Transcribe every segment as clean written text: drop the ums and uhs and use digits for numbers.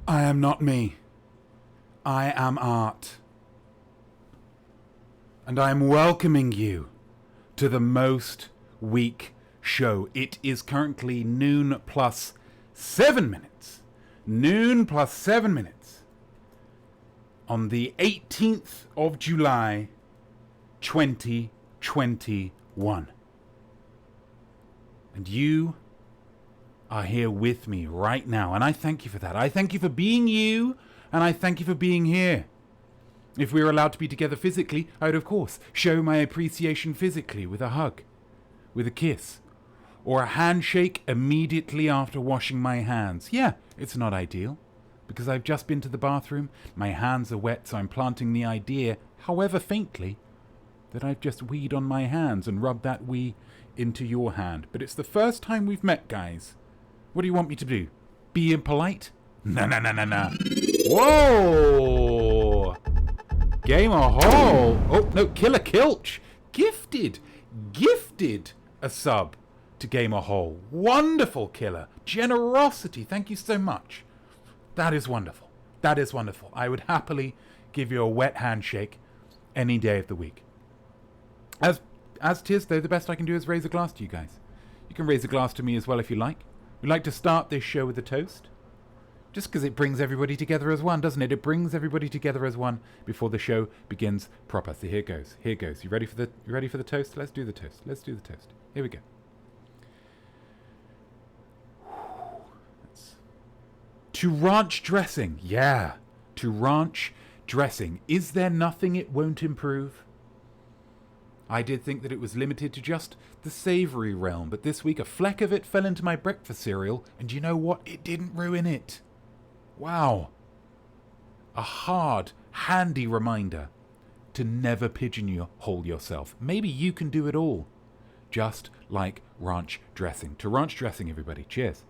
I am not me. I am art. And I am welcoming you to the Most Week Show. It is currently noon plus 7 minutes. Noon plus 7 minutes. On the 18th of July, 2021. And you are here with me right now, and I thank you for that. I thank you for being you, and I thank you for being here. If we were allowed to be together physically, I would, of course, show my appreciation physically with a hug, with a kiss, or a handshake immediately after washing my hands. Yeah, it's not ideal, because I've just been to the bathroom, my hands are wet, so I'm planting the idea, however faintly, that I've just weed on my hands and rubbed that wee into your hand. But it's the first time we've met, guys. What do you want me to do? Be impolite? No. Whoa! Gamer Hall. Oh, no, Killer Kilch. Gifted a sub to Gamer Hall. Wonderful, Killer. Generosity. Thank you so much. That is wonderful. That is wonderful. I would happily give you a wet handshake any day of the week. As 'tis, though, the best I can do is raise a glass to you guys. You can raise a glass to me as well if you like. We'd like to start this show with a toast. Just because it brings everybody together as one, doesn't it? It brings everybody together as one before the show begins proper. So here goes. Here goes. You ready for the toast? Let's do the toast. Here we go. To ranch dressing. Yeah. To ranch dressing. Is there nothing it won't improve? I did think that it was limited to just the savoury realm, but this week a fleck of it fell into my breakfast cereal, and you know what? It didn't ruin it. Wow. A hard, handy reminder to never pigeonhole yourself. Maybe you can do it all, just like ranch dressing. To ranch dressing, everybody. Cheers.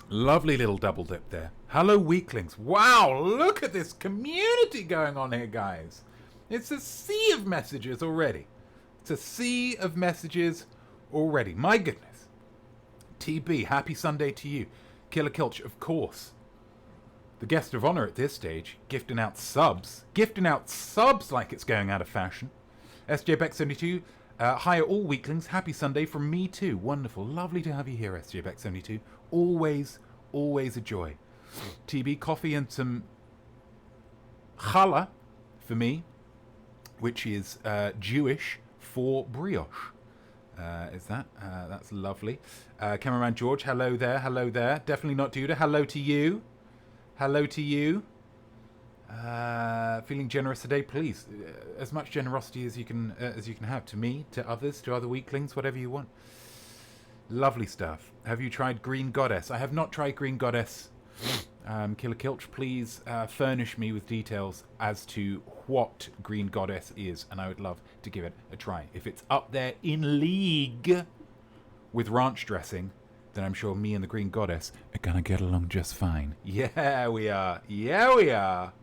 Lovely little double dip there. Hello, weaklings. Wow, look at this community going on here, guys. It's a sea of messages already. already. My goodness. TB, happy Sunday to you. Killer Kilch, of course. The guest of honor at this stage, gifting out subs. Gifting out subs like it's going out of fashion. SJBeck72, hi all weaklings. Happy Sunday from me too. Wonderful. Lovely to have you here, SJBeck72. Always, always a joy. TB, coffee and some challah for me, which is Jewish for brioche. Is that? That's lovely. Cameraman George, hello there, hello there. Definitely not Duda. Hello to you. Hello to you. Feeling generous today, please. As much generosity as you can have to me, to others, to other weaklings, whatever you want. Lovely stuff. Have you tried Green Goddess? I have not tried Green Goddess. Killer Kilch, please furnish me with details as to what Green Goddess is, and I would love to give it a try. If it's up there in league with ranch dressing, then I'm sure me and the Green Goddess are gonna get along just fine. Yeah, we are. Yeah, we are.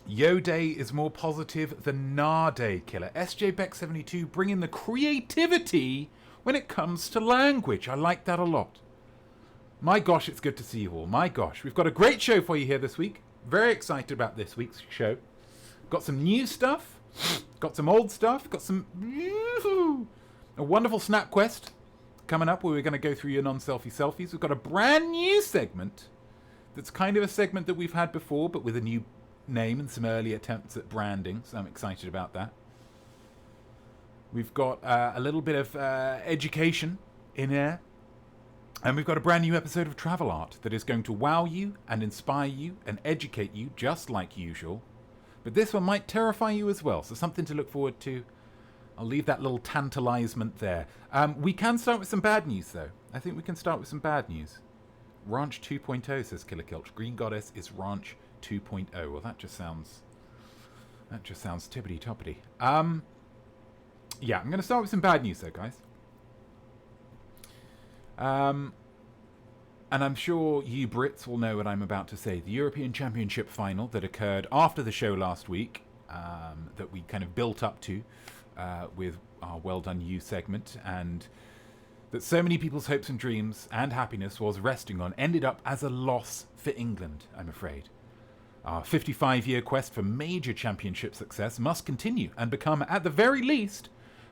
Yo Day is more positive than Nah Day, Killer. SJ Beck72 bringing the creativity when it comes to language. I like that a lot. My gosh, it's good to see you all. My gosh, we've got a great show for you here this week. Very excited about this week's show. Got some new stuff. Got some old stuff. Got some... a wonderful Snap Quest coming up where we're going to go through your non-selfie selfies. We've got a brand new segment that's kind of a segment that we've had before, but with a new name and some early attempts at branding. So I'm excited about that. We've got a little bit of education in there. And we've got a brand new episode of Travel Art that is going to wow you and inspire you and educate you just like usual. But this one might terrify you as well, so something to look forward to. I'll leave that little tantalizement there. We can start with some bad news, though. I think we can start with some bad news. Ranch 2.0, says Killer Kilch. Green Goddess is Ranch 2.0. Well, that just sounds tippity-toppity. Yeah, I'm going to start with some bad news, though, guys. And I'm sure you Brits will know what I'm about to say. The European Championship final that occurred after the show last week, that we kind of built up to with our Well Done You segment, and that so many people's hopes and dreams and happiness was resting on, ended up as a loss for England, I'm afraid. Our 55-year quest for major championship success must continue and become, at the very least,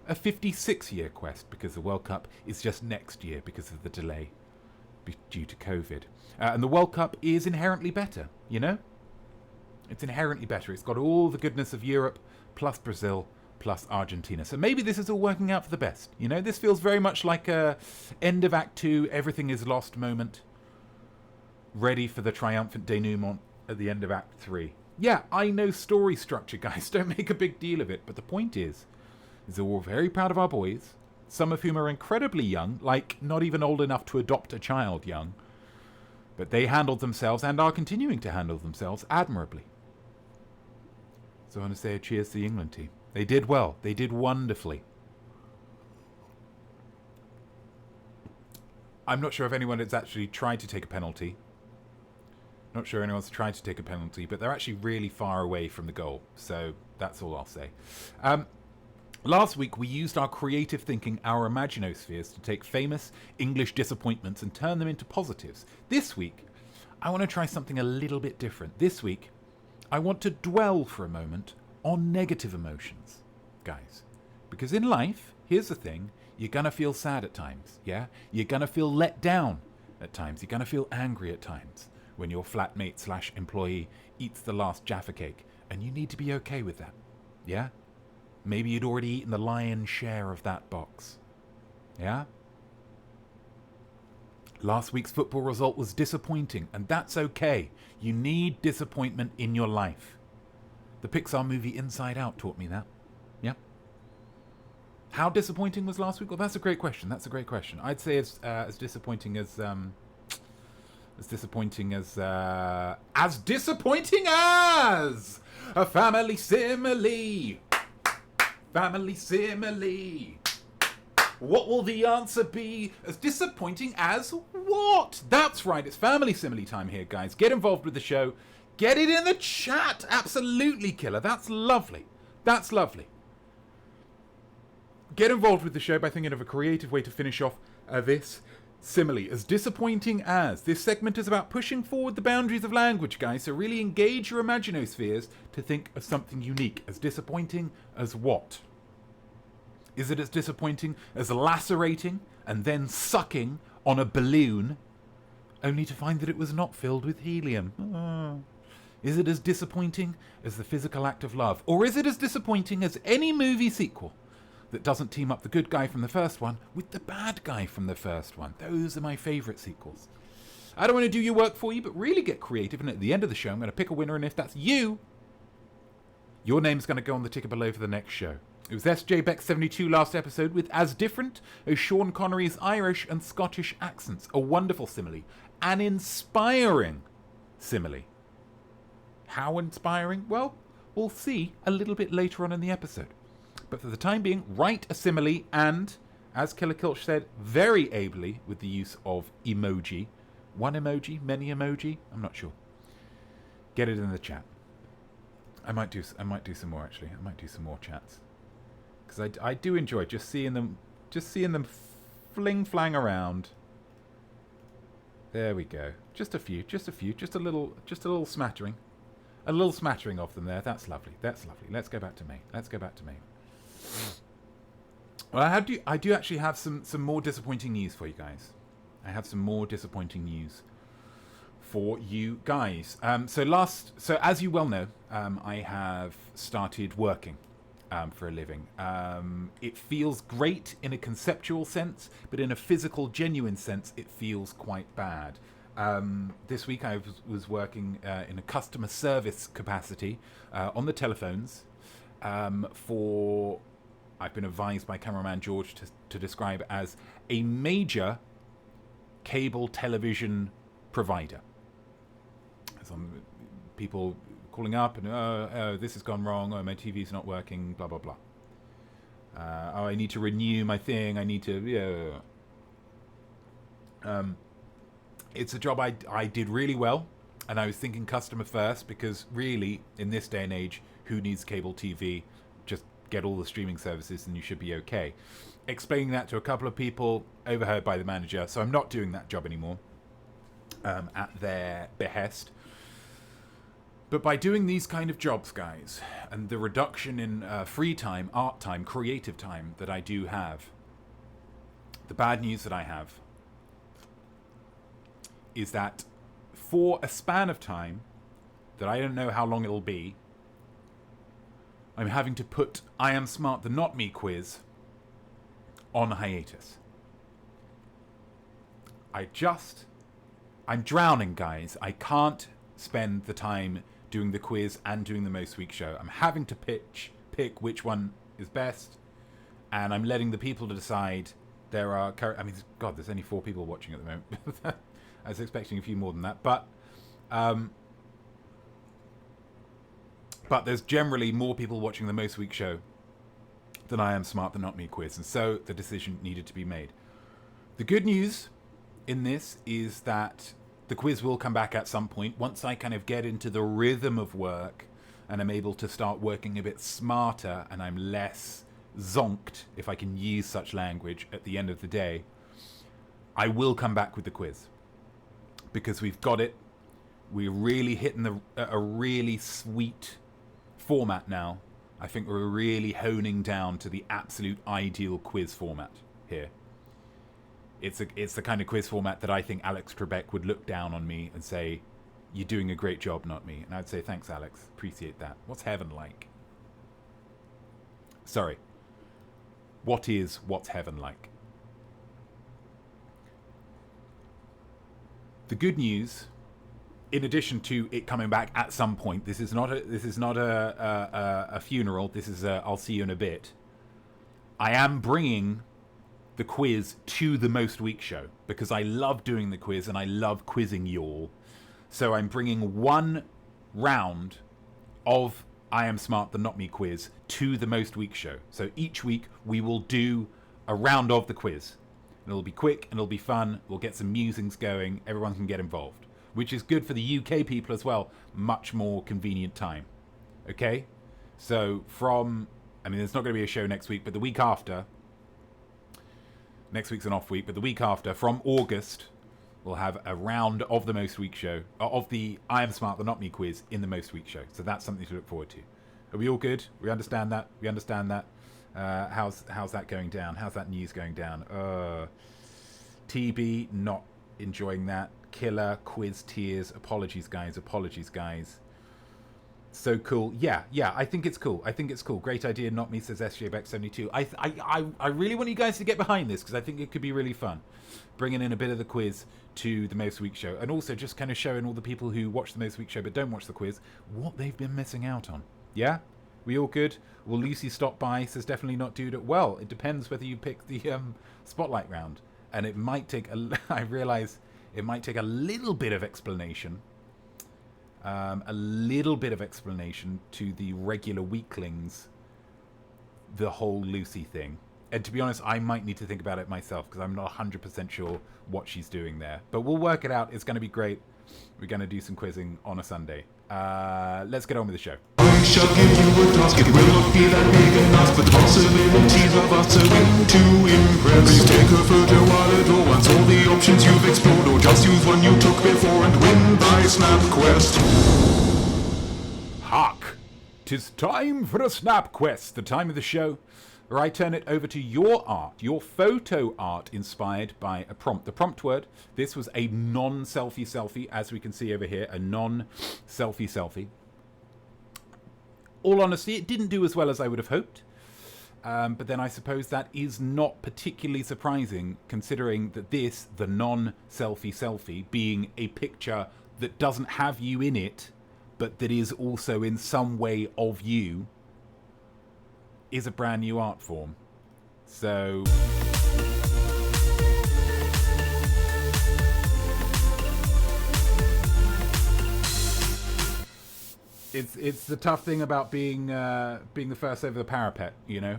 a 56-year quest, because the World Cup is just next year because of the delay due to COVID. And the World Cup is inherently better, you know? It's inherently better. It's got all the goodness of Europe, plus Brazil, plus Argentina. So maybe this is all working out for the best. You know, this feels very much like a end of Act 2, everything is lost moment, ready for the triumphant denouement at the end of Act 3. Yeah, I know story structure, guys. Don't make a big deal of it. But the point is that we're very proud of our boys, some of whom are incredibly young, like not even old enough to adopt a child young. But they handled themselves and are continuing to handle themselves admirably. So I want to say a cheers to the England team. They did well. They did wonderfully. I'm not sure if anyone has actually tried to take a penalty. Not sure anyone's tried to take a penalty, but they're actually really far away from the goal. So that's all I'll say. Last week, we used our creative thinking, our imaginospheres, to take famous English disappointments and turn them into positives. This week, I want to try something a little bit different. This week, I want to dwell for a moment on negative emotions, guys. Because in life, here's the thing, you're going to feel sad at times, yeah? You're going to feel let down at times. You're going to feel angry at times when your flatmate/employee eats the last Jaffa cake. And you need to be okay with that, yeah? Maybe you'd already eaten the lion's share of that box. Yeah? Last week's football result was disappointing, and that's okay. You need disappointment in your life. The Pixar movie Inside Out taught me that. Yeah? How disappointing was last week? Well, that's a great question. That's a great question. I'd say as disappointing as disappointing as a Family Simile. Family Simile. What will the answer be? As disappointing as what? That's right, it's Family Simile time here, guys. Get involved with the show. Get it in the chat. Absolutely, Killer. That's lovely. That's lovely. Get involved with the show by thinking of a creative way to finish off this simile. As disappointing as this segment is about pushing forward the boundaries of language, guys, so really engage your imaginospheres to think of something unique. As disappointing as what? Is it as disappointing as lacerating and then sucking on a balloon only to find that it was not filled with helium? Is it as disappointing as the physical act of love? Or is it as disappointing as any movie sequel that doesn't team up the good guy from the first one with the bad guy from the first one? Those are my favourite sequels. I don't want to do your work for you, but really get creative, and at the end of the show I'm going to pick a winner, and if that's you, your name's going to go on the ticker below for the next show. It was SJ Beck 72 last episode with as different as Sean Connery's Irish and Scottish accents. A wonderful simile. An inspiring simile. How inspiring? Well, we'll see a little bit later on in the episode. But for the time being, write a simile and, as Killer Kilch said very ably with the use of emoji. One emoji? Many emoji? I'm not sure. Get it in the chat. I might do some more, actually. I might do some more chats. Because I do enjoy just seeing them fling around. There we go. Just a little smattering. A little smattering of them there. That's lovely. Let's go back to me. Well, I do actually have some more disappointing news for you guys. I have some more disappointing news for you guys. So as you well know, I have started working for a living. It feels great in a conceptual sense, but in a physical, genuine sense, it feels quite bad. This week I was working in a customer service capacity on the telephones for, I've been advised by cameraman George to describe as a major cable television provider. Some people calling up and, oh, this has gone wrong, oh, my TV's not working, blah, blah, blah. Oh, I need to renew my thing, I need to, it's a job I did really well, and I was thinking customer first, because really, in this day and age, who needs cable TV? Just get all the streaming services and you should be okay. Explaining that to a couple of people, overheard by the manager, so I'm not doing that job anymore at their behest. But by doing these kind of jobs, guys, and the reduction in free time, art time, creative time that I do have, the bad news that I have is that for a span of time that I don't know how long it'll be, I'm having to put I Am Smart the Notme quiz on hiatus. I'm drowning, guys. I can't spend the time doing the quiz and doing the Most Week show. I'm having to pick which one is best, and I'm letting the people to decide. There are, I mean, God, there's only 4 people watching at the moment. I was expecting a few more than that, but there's generally more people watching the Most Week show than I Am Smart the Notme quiz, and so the decision needed to be made. The good news in this is that the quiz will come back at some point once I kind of get into the rhythm of work and I'm able to start working a bit smarter and I'm less zonked, if I can use such language, at the end of the day. I will come back with the quiz because we've got it. We're really hitting a really sweet format now. I think we're really honing down to the absolute ideal quiz format here. It's the kind of quiz format that I think Alex Trebek would look down on me and say, "You're doing a great job, not me." And I'd say, "Thanks, Alex. Appreciate that." What's heaven like? Sorry. What's heaven like? The good news, in addition to it coming back at some point, this is not a funeral. This is I'll see you in a bit. I am bringing the quiz to the Most Week show because I love doing the quiz and I love quizzing you all. So I'm bringing one round of I Am Smart the Notme quiz to the Most Week show. So each week we will do a round of the quiz. And it'll be quick and it'll be fun. We'll get some musings going. Everyone can get involved, which is good for the UK people as well. Much more convenient time. Okay? So there's not going to be a show next week, but the week after, Next week's an off week, but the week after, from August, we'll have a round of the Most Week show, of the I Am Smart, the Notme quiz in the Most Week show. So that's something to look forward to. Are we all good? We understand that? We understand that? How's that going down? How's that news going down? TB, not enjoying that. Killer, quiz, tears. Apologies, guys. Apologies, guys. So cool. Yeah, I think it's cool. Great idea, not me, says SJBeck72. I really want you guys to get behind this because I think it could be really fun. Bringing in a bit of the quiz to the Most Week show and also just kind of showing all the people who watch the Most Week show but don't watch the quiz what they've been missing out on. Yeah? We all good? Will Lucy stop by? Says definitely not dude. Well, it depends whether you pick the spotlight round. And it might take, I realise it might take a little bit of explanation. A little bit of explanation to the regular weaklings, the whole Lucy thing. And to be honest, I might need to think about it myself because I'm not 100% sure what she's doing there. But we'll work it out. It's going to be great. We're going to do some quizzing on a Sunday. Let's get on with the show. I shall give you a task. It will not be that big and ask, but the possibilities of us are in to impress. Please take a photo while it all wants all the options you've explored, or just use one you took before and win by Snap Quest. Hark! 'Tis time for a Snap Quest, the time of the show where I turn it over to your art, your photo art inspired by a prompt. The prompt word, this was a non-selfie selfie, as we can see over here, a non-selfie selfie. All honesty, it didn't do as well as I would have hoped. But then I suppose that is not particularly surprising, considering that this, the non-selfie selfie, being a picture that doesn't have you in it, but that is also in some way of you, is a brand new art form. So it's the tough thing about being the first over the parapet, you know.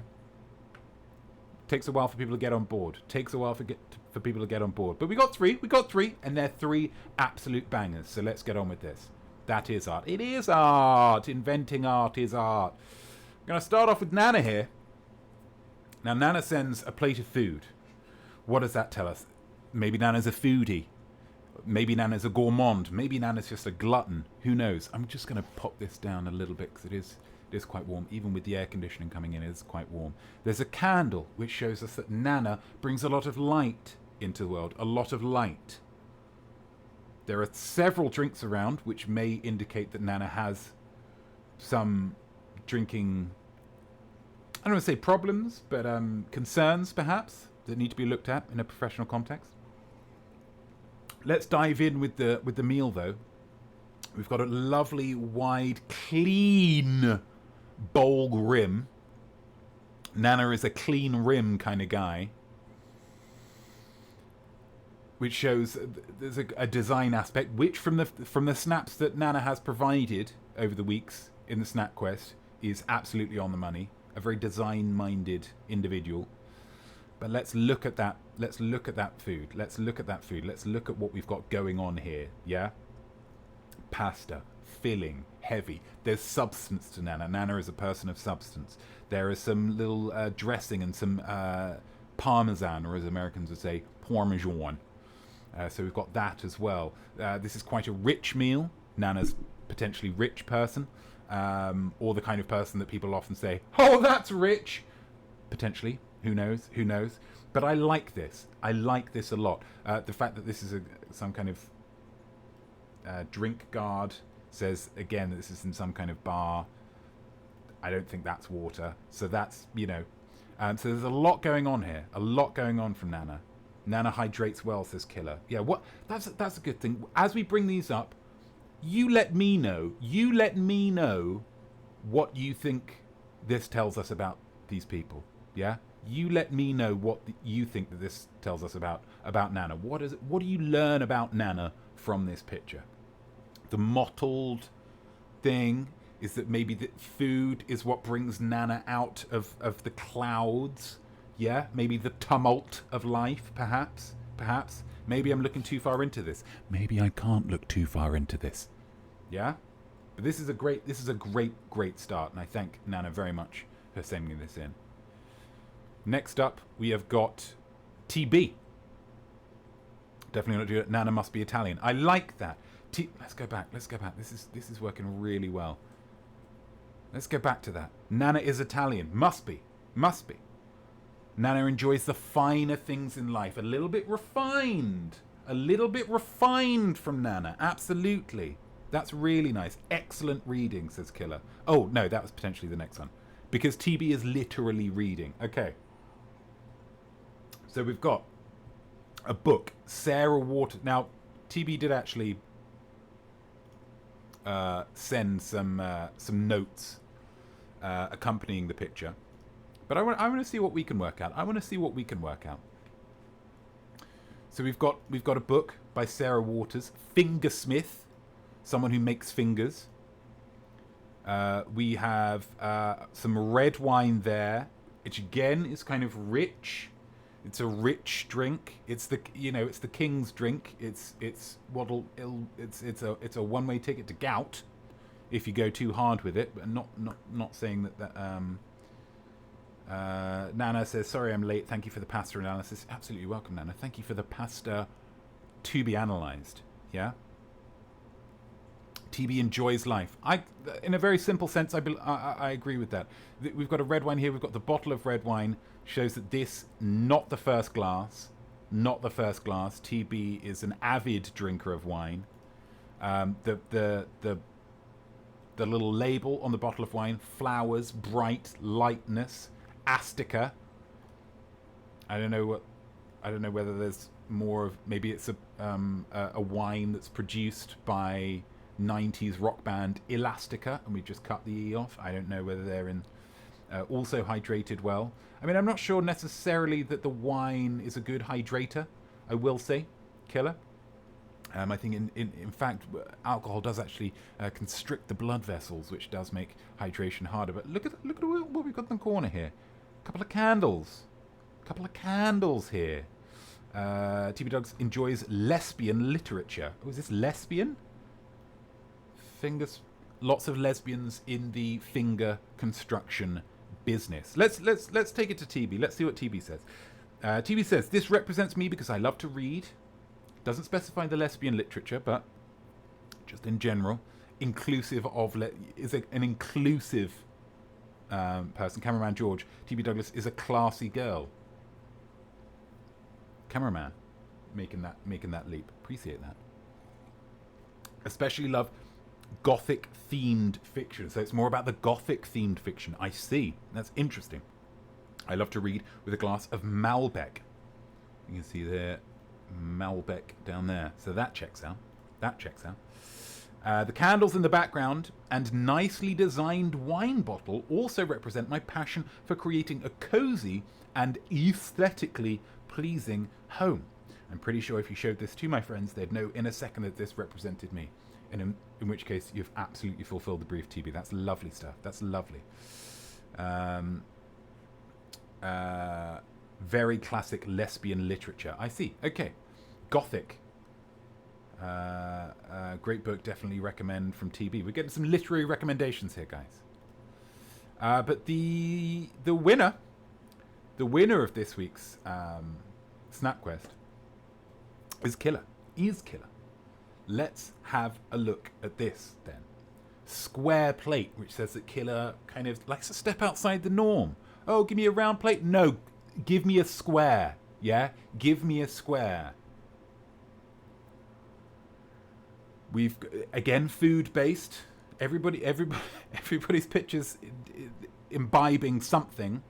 Takes a while for people to get on board. For people to get on board. But we got three, and they're three absolute bangers. So let's get on with this. That is art. It is art. Inventing art is art. I'm going to start off with Nana here. Now, Nana sends a plate of food. What does that tell us? Maybe Nana's a foodie. Maybe Nana's a gourmand. Maybe Nana's just a glutton. Who knows? I'm just going to pop this down a little bit because it is quite warm. Even with the air conditioning coming in, it is quite warm. There's a candle which shows us that Nana brings a lot of light into the world. A lot of light. There are several drinks around which may indicate that Nana has some drinking, I don't want to say problems, but concerns perhaps that need to be looked at in a professional context. Let's dive in with the meal though. We've got a lovely wide clean bowl rim. Nana is a clean rim kind of guy, which shows there's a design aspect which from the snaps that Nana has provided over the weeks in the Snap Quest is absolutely on the money. A very design-minded individual. But let's look at that. Let's look at that food. Let's look at what we've got going on here. Yeah? Pasta, filling, heavy. There's substance to Nana. Nana is a person of substance. There is some little dressing and some parmesan, or as Americans would say, parmesan. So we've got that as well. This is quite a rich meal. Nana's potentially rich person. Or the kind of person that people often say, oh, that's rich. Potentially. Who knows? But I like this. I like this a lot. The fact that this is some kind of drink guard says, again, that this is in some kind of bar. I don't think that's water. So that's, you know. So there's a lot going on here. A lot going on from Nana. Nana hydrates well, says Killer. Yeah, that's a good thing. As we bring these up, you let me know what you think this tells us about these people. Yeah? You let me know what you think that this tells us about Nana. What do you learn about Nana from this picture? The mottled thing is that maybe the food is what brings Nana out of the clouds. Yeah? Maybe the tumult of life, perhaps. Maybe I'm looking too far into this. Maybe I can't look too far into this. Yeah? But this is a great start, and I thank Nana very much for sending this in. Next up, we have got TB. Definitely not do it. Nana must be Italian. I like that. Let's go back. Let's go back. This is working really well. Let's go back to that. Nana is Italian. Must be. Must be. Nana enjoys the finer things in life. A little bit refined. A little bit refined from Nana. Absolutely. That's really nice. Excellent reading, says Killer. Oh, no, that was potentially the next one. Because TB is literally reading. Okay. So we've got a book. Sarah Waters. Now, TB did actually send some notes accompanying the picture. But I want to see what we can work out. I want to see what we can work out. So we've got a book by Sarah Waters, Fingersmith, someone who makes fingers. We have some red wine there, which again is kind of rich. It's a rich drink. It's the king's drink. It's a one-way ticket to gout if you go too hard with it. But not saying that. Nana says, sorry I'm late. Thank you for the pasta analysis. Absolutely welcome, Nana. Thank you for the pasta to be analysed. Yeah. TB enjoys life. In a very simple sense, I agree with that. We've got a red wine here. We've got the bottle of red wine. Shows that this, not the first glass. Not the first glass. TB is an avid drinker of wine. The little label on the bottle of wine: flowers, bright, lightness, Astica. I don't know whether there's more of, maybe it's a wine that's produced by 90s rock band Elastica, and we just cut the E off. I don't know whether they're in also hydrated well. I mean, I'm not sure necessarily that the wine is a good hydrator, I will say, Killer. I think in fact alcohol does actually constrict the blood vessels, which does make hydration harder. But look at what we've got in the corner here. A couple of candles here. TB Dogs enjoys lesbian literature. Oh, is this lesbian? Fingers, lots of lesbians in the finger construction business. Let's take it to TB. Let's see what TB says. TB says, this represents me because I love to read. Doesn't specify the lesbian literature, but just in general, inclusive of is an inclusive person. Cameraman George, TB Douglas is a classy girl. Cameraman, making that leap. Appreciate that. Especially love Gothic themed fiction. So it's more about the Gothic themed fiction. I see. That's interesting. I love to read with a glass of Malbec. You can see there, Malbec down there. So that checks out. The candles in the background and nicely designed wine bottle also represent my passion for creating a cozy and aesthetically pleasing home. I'm pretty sure if you showed this to my friends, they'd know in a second that this represented me. In which case, you've absolutely fulfilled the brief, TB. That's lovely stuff. That's lovely. Very classic lesbian literature. I see. Okay. Gothic. Great book. Definitely recommend from TB. We're getting some literary recommendations here, guys. But the winner of this week's Snap Quest is Killer. Let's have a look at this then. Square plate, which says that Killer kind of likes to step outside the norm. Oh, give me a round plate? No, give me a square. Yeah, give me a square. We've again food based. Everybody's pictures imbibing something.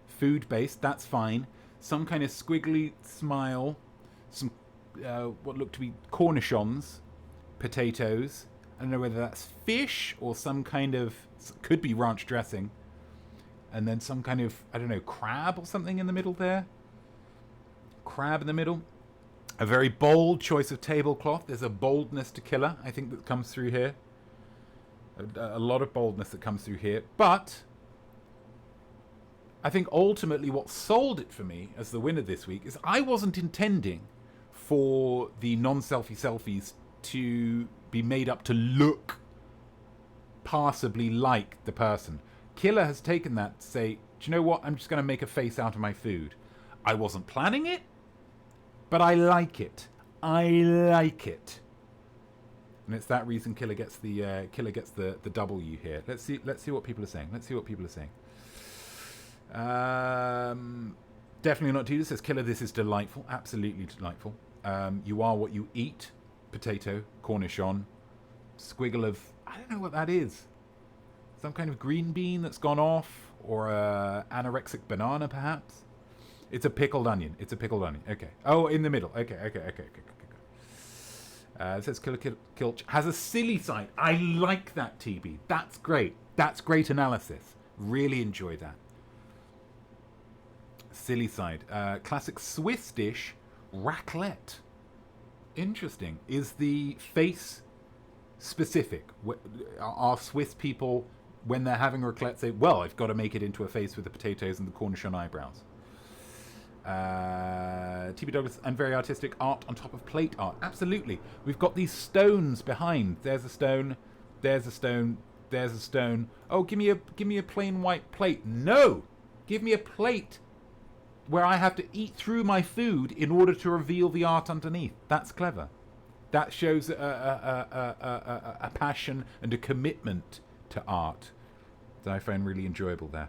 Food based. That's fine. Some kind of squiggly smile. Some what look to be cornichons, potatoes. I don't know whether that's fish or some kind of, could be ranch dressing. And then some kind of, I don't know, crab or something in the middle there. Crab in the middle. A very bold choice of tablecloth. There's a boldness to Killer, I think, that comes through here. A lot of boldness that comes through here. But I think ultimately what sold it for me as the winner this week is I wasn't intending for the non-selfie selfies to be made up to look passably like the person. Killer has taken that to say, do you know what? I'm just going to make a face out of my food. I wasn't planning it, but I like it. I like it. And it's that reason Killer gets the W here. Let's see what people are saying. Definitely not Tita says Killer, this is delightful. Absolutely delightful. You are what you eat. Potato, cornichon, squiggle of, I don't know what that is. Some kind of green bean that's gone off, or a anorexic banana perhaps. It's a pickled onion. Okay. Oh, in the middle. Okay. It says Killer Kilch has a silly side. I like that, TB. That's great. That's great analysis. Really enjoy that. Silly side. Classic Swiss dish, raclette. Interesting. Is the face specific? Are Swiss people, when they're having raclette, say, well, I've got to make it into a face with the potatoes and the cornichon eyebrows? TB Douglas, and very artistic art on top of plate art. Absolutely. We've got these stones behind. There's a stone. There's a stone. There's a stone. Oh, give me a plain white plate. No! Give me a plate where I have to eat through my food in order to reveal the art underneath. That's clever. That shows a passion and a commitment to art that I find really enjoyable there.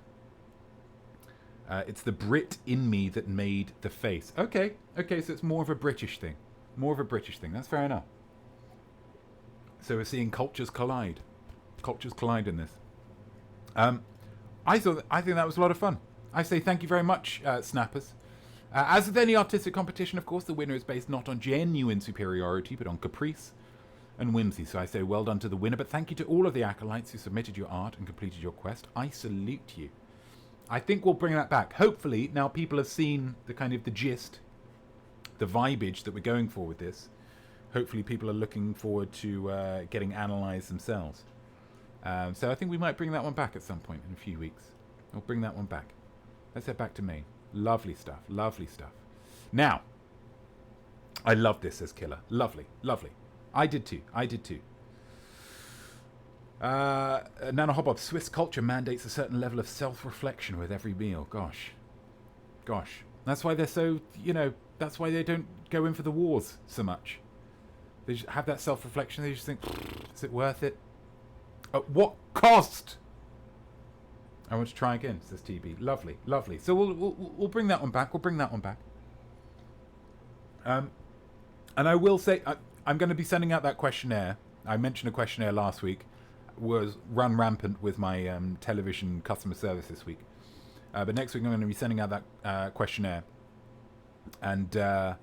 It's the Brit in me that made the face. Okay, so it's more of a British thing. That's fair enough. So we're seeing cultures collide. In this. I think that was a lot of fun. I say thank you very much, Snappers. As with any artistic competition, of course, the winner is based not on genuine superiority, but on caprice and whimsy. So I say well done to the winner, but thank you to all of the acolytes who submitted your art and completed your quest. I salute you. I think we'll bring that back. Hopefully, now people have seen the kind of the gist, the vibage that we're going for with this. Hopefully people are looking forward to getting analysed themselves. So I think we might bring that one back at some point in a few weeks. We'll bring that one back. Let's head back to Maine. Lovely stuff. Now, I love this, says Killer. Lovely. I did too. Nana Hobbob, Swiss culture mandates a certain level of self-reflection with every meal. Gosh. That's why they're so, that's why they don't go in for the wars so much. They just have that self-reflection. They just think, is it worth it? At what cost? I want to try again, says TB. Lovely. So we'll bring that one back. And I will say, I'm going to be sending out that questionnaire. I mentioned a questionnaire last week. Was run rampant with my television customer service this week. But next week I'm going to be sending out that questionnaire. And there'll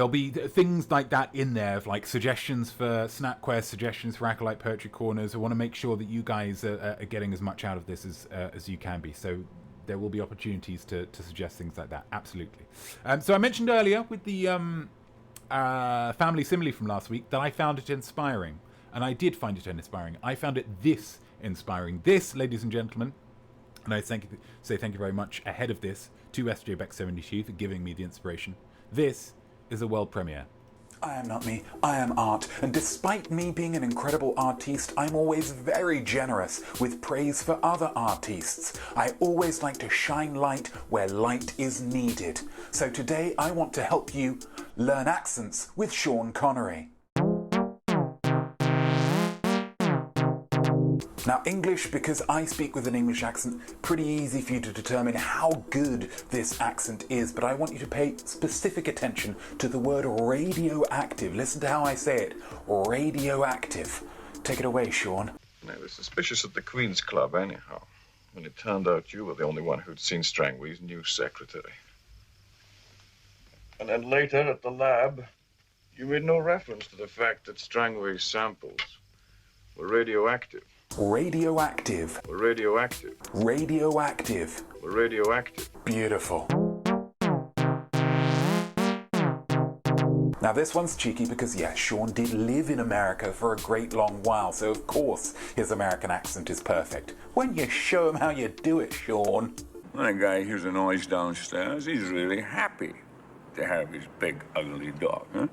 be things like that in there, like suggestions for Snap Quest, suggestions for Acolyte Poetry Corners. I want to make sure that you guys are getting as much out of this as you can be. So there will be opportunities to suggest things like that. Absolutely. So I mentioned earlier with the Family Simile from last week that I found it inspiring. And I did find it inspiring. I found it this inspiring. This, ladies and gentlemen, and I say thank you very much ahead of this to SJ Beck 72 for giving me the inspiration. This is a world premiere. I am Notme, I am art, and despite me being an incredible artiste, I'm always very generous with praise for other artistes. I always like to shine light where light is needed. So today I want to help you learn accents with Sean Connery. Now English, because I speak with an English accent, pretty easy for you to determine how good this accent is, but I want you to pay specific attention to the word radioactive. Listen to how I say it, radioactive. Take it away, Sean. I was suspicious at the Queen's Club anyhow, when it turned out you were the only one who'd seen Strangway's new secretary. And then later at the lab, you made no reference to the fact that Strangway's samples were radioactive. Radioactive. Radioactive. Radioactive. Radioactive. Beautiful. Now this one's cheeky because yes, Sean did live in America for a great long while, so of course his American accent is perfect. When you show him how you do it, Sean. That guy hears a noise downstairs. He's really happy to have his big, ugly dog, huh?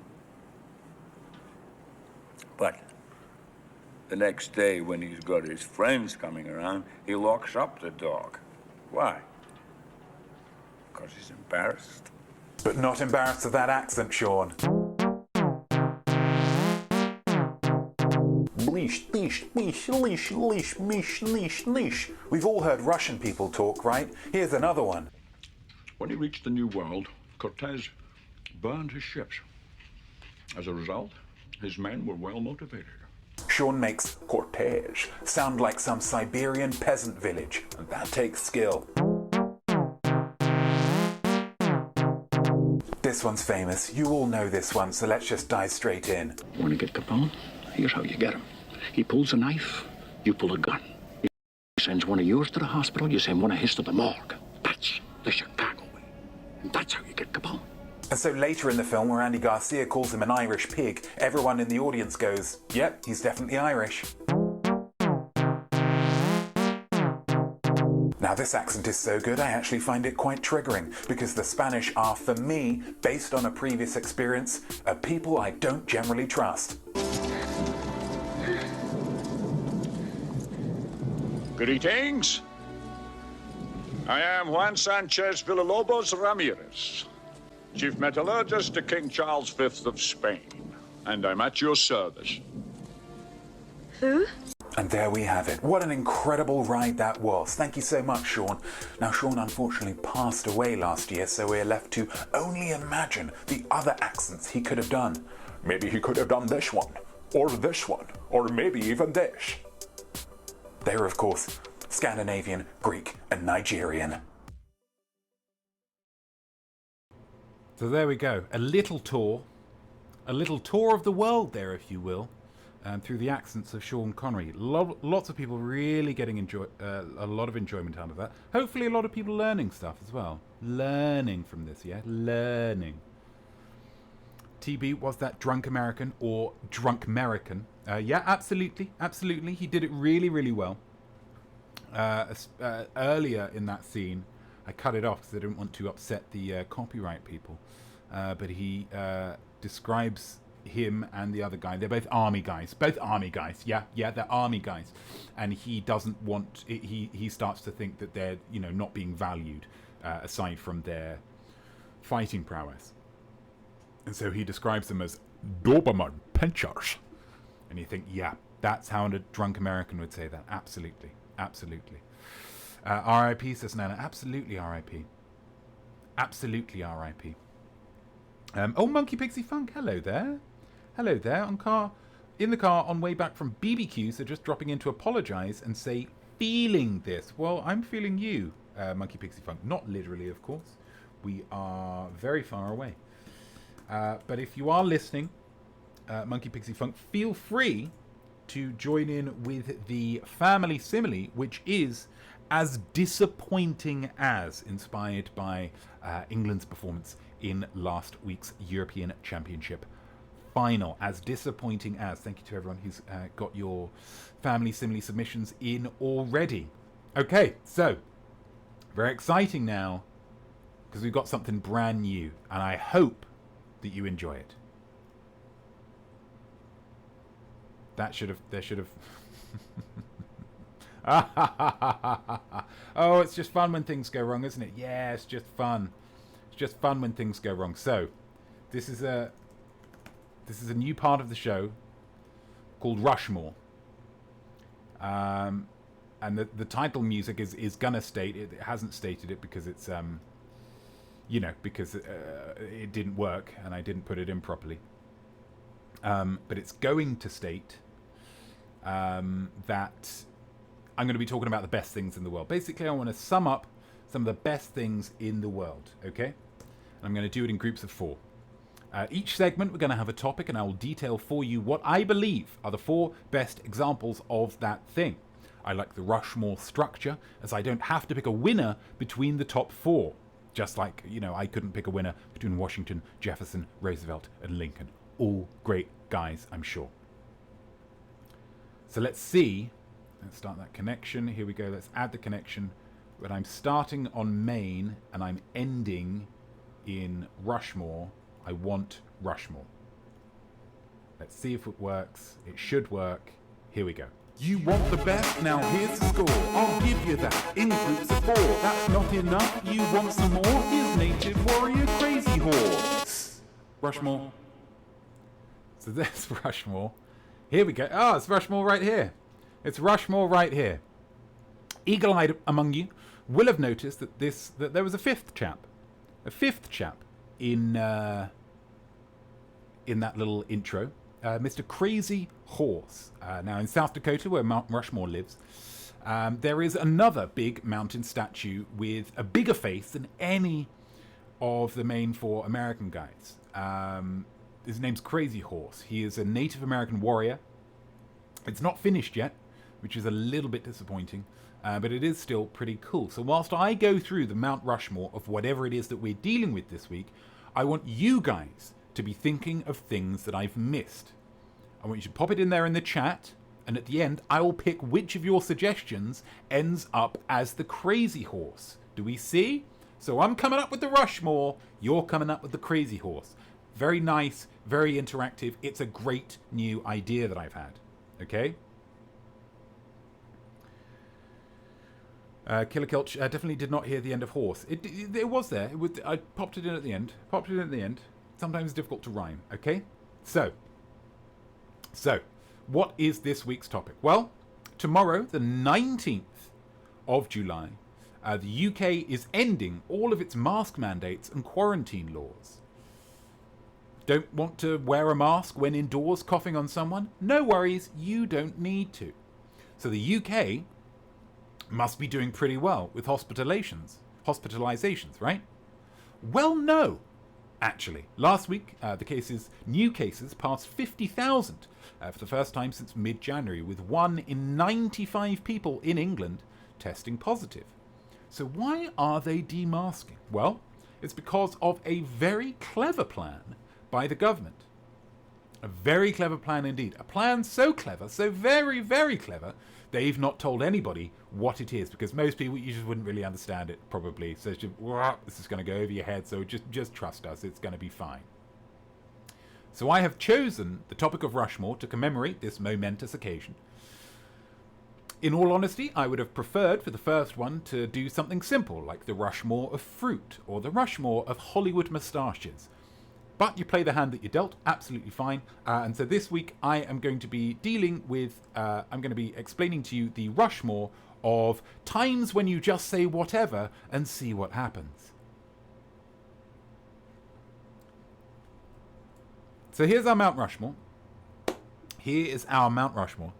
But the next day, when he's got his friends coming around, he locks up the dog. Why? because he's embarrassed. But not embarrassed of that accent, Sean. Leash, leash, leash, leash, leash, leash, leash, leash. We've all heard Russian people talk, right? Here's another one. When he reached the New World, Cortez burned his ships. As a result, his men were well motivated. Sean makes Cortez sound like some Siberian peasant village, and that takes skill. This one's famous. You all know this one, so let's just dive straight in. Want to get Capone? Here's how you get him. He pulls a knife, you pull a gun. He sends one of yours to the hospital, you send one of his to the morgue. That's the Chicago way. And that's how you get Capone. And so later in the film, where Andy Garcia calls him an Irish pig, everyone in the audience goes, yep, he's definitely Irish. Now this accent is so good I actually find it quite triggering, because the Spanish are, for me, based on a previous experience, a people I don't generally trust. Greetings. I am Juan Sanchez Villalobos Ramirez, Chief Metallurgist to King Charles V of Spain, and I'm at your service. Who? And there we have it. What an incredible ride that was. Thank you so much, Sean. Now, Sean unfortunately passed away last year, so we're left to only imagine the other accents he could have done. Maybe he could have done this one, or maybe even this. They were, of course, Scandinavian, Greek, and Nigerian. So there we go. A little tour of the world there, if you will, through the accents of Sean Connery. Lots of people really getting a lot of enjoyment out of that. Hopefully a lot of people learning stuff as well. Learning from this, yeah? Learning. TB, was that Drunk American or Drunk American? Yeah, absolutely. Absolutely. He did it really, really well. Earlier in that scene, I cut it off because I didn't want to upset the copyright people. But he describes him and the other guy. They're both army guys. Yeah, they're army guys. And he doesn't want... He starts to think that they're, not being valued aside from their fighting prowess. And so he describes them as Doberman pinchers. And you think, yeah, that's how a drunk American would say that. Absolutely. Absolutely. R.I.P. says Nana. Absolutely R.I.P. Absolutely R.I.P. Oh, Monkey Pixie Funk. Hello there. Hello there. In the car on way back from BBQ, so just dropping in to apologise and say, feeling this. Well, I'm feeling you, Monkey Pixie Funk. Not literally, of course. We are very far away. But if you are listening, Monkey Pixie Funk, feel free to join in with the Family Simile, which is As Disappointing As, inspired by England's performance in last week's European Championship final. As Disappointing As. Thank you to everyone who's got your Family Simile submissions in already. Okay, so very exciting now, because we've got something brand new, and I hope that you enjoy it. There should have. Oh, it's just fun when things go wrong, isn't it? Yeah, it's just fun. It's just fun when things go wrong. So, this is a new part of the show called Rushmore. And the title music is gonna state it. It hasn't stated it because it's because it didn't work and I didn't put it in properly. But it's going to state that I'm going to be talking about the best things in the world. Basically, I want to sum up some of the best things in the world, okay? And I'm going to do it in groups of 4. Each segment, we're going to have a topic, and I will detail for you what I believe are the 4 best examples of that thing. I like the Rushmore structure, as I don't have to pick a winner between the top 4. Just like, I couldn't pick a winner between Washington, Jefferson, Roosevelt, and Lincoln. All great guys, I'm sure. So let's see. Let's start that connection. Here we go. Let's add the connection. But I'm starting on Maine and I'm ending in Rushmore. I want Rushmore. Let's see if it works. It should work. Here we go. You want the best? Now here's the score. I'll give you that in groups of 4. That's not enough. You want some more? Here's Native Warrior Crazy Horse. Rushmore. So there's Rushmore. Here we go. Oh, it's Rushmore right here. It's Rushmore right here. Eagle-eyed among you will have noticed that there was a fifth chap in that little intro. Mr. Crazy Horse. Now, in South Dakota, where Mount Rushmore lives, there is another big mountain statue with a bigger face than any of the main 4 American guys. His name's Crazy Horse. He is a Native American warrior. It's not finished yet, which is a little bit disappointing, but it is still pretty cool. So whilst I go through the Mount Rushmore of whatever it is that we're dealing with this week, I want you guys to be thinking of things that I've missed. I want you to pop it in there in the chat, and at the end, I will pick which of your suggestions ends up as the Crazy Horse. Do we see? So I'm coming up with the Rushmore, you're coming up with the Crazy Horse. Very nice, very interactive. It's a great new idea that I've had. Okay? Killer Kelch definitely did not hear the end of horse. It was there. I popped it in at the end. Sometimes it's difficult to rhyme, okay? So, what is this week's topic? Well, tomorrow, the 19th of July, the UK is ending all of its mask mandates and quarantine laws. Don't want to wear a mask when indoors coughing on someone? No worries, you don't need to. So the UK must be doing pretty well with hospitalizations, right? Well, no. Actually, last week, new cases passed 50,000 for the first time since mid-January, with 1 in 95 people in England testing positive. So why are they demasking? Well, it's because of a very clever plan by the government. A very clever plan indeed. A plan so clever, so very, very clever, they've not told anybody what it is, because most people, you just wouldn't really understand it, probably. So it's just, this is going to go over your head, so just trust us, it's going to be fine. So I have chosen the topic of Rushmore to commemorate this momentous occasion. In all honesty, I would have preferred for the first one to do something simple, like the Rushmore of fruit, or the Rushmore of Hollywood moustaches. But you play the hand that you're dealt, absolutely fine. And so this week I am going to be dealing with, I'm going to be explaining to you the Rushmore of times when you just say whatever and see what happens. So here's our Mount Rushmore. Here is our Mount Rushmore.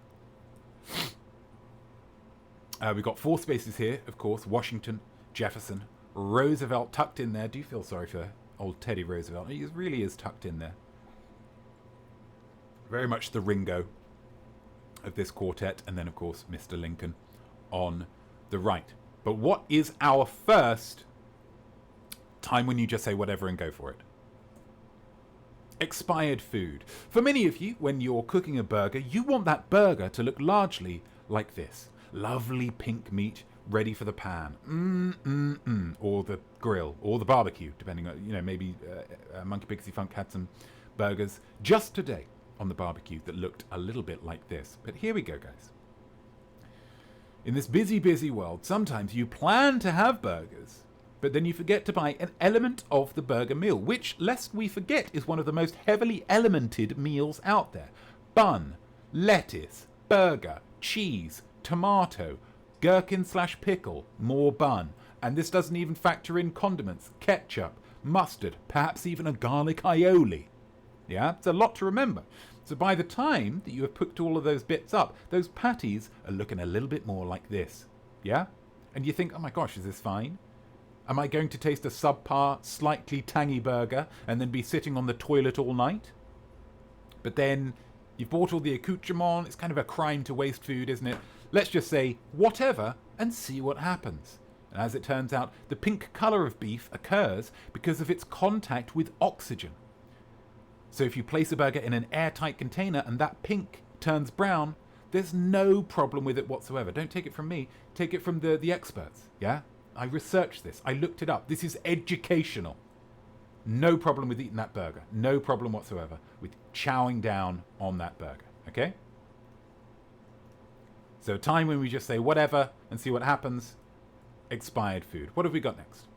We've got 4 spaces here, of course. Washington, Jefferson, Roosevelt tucked in there. Do you feel sorry for old Teddy Roosevelt? He really is tucked in there. Very much the Ringo of this quartet. And then, of course, Mr. Lincoln on the right. But what is our first time when you just say whatever and go for it? Expired food. For many of you, when you're cooking a burger, you want that burger to look largely like this. Lovely pink meat ready for the pan. Or the grill, or the barbecue, depending on, maybe Monkey Pixie Funk had some burgers just today on the barbecue that looked a little bit like this. But here we go, guys. In this busy, busy world, sometimes you plan to have burgers, but then you forget to buy an element of the burger meal, which, lest we forget, is one of the most heavily elemented meals out there. Bun, lettuce, burger, cheese, tomato, gherkin/pickle, more bun. And this doesn't even factor in condiments, ketchup, mustard, perhaps even a garlic aioli. Yeah, it's a lot to remember. So by the time that you have picked all of those bits up, those patties are looking a little bit more like this. Yeah? And you think, oh my gosh, is this fine? Am I going to taste a subpar, slightly tangy burger and then be sitting on the toilet all night? But then you've bought all the accoutrement. It's kind of a crime to waste food, isn't it? Let's just say whatever and see what happens. And as it turns out, the pink colour of beef occurs because of its contact with oxygen. So if you place a burger in an airtight container and that pink turns brown, there's no problem with it whatsoever. Don't take it from me. Take it from the experts, yeah? I researched this. I looked it up. This is educational. No problem with eating that burger. No problem whatsoever with chowing down on that burger, okay? So a time when we just say whatever and see what happens. Expired food. What have we got next?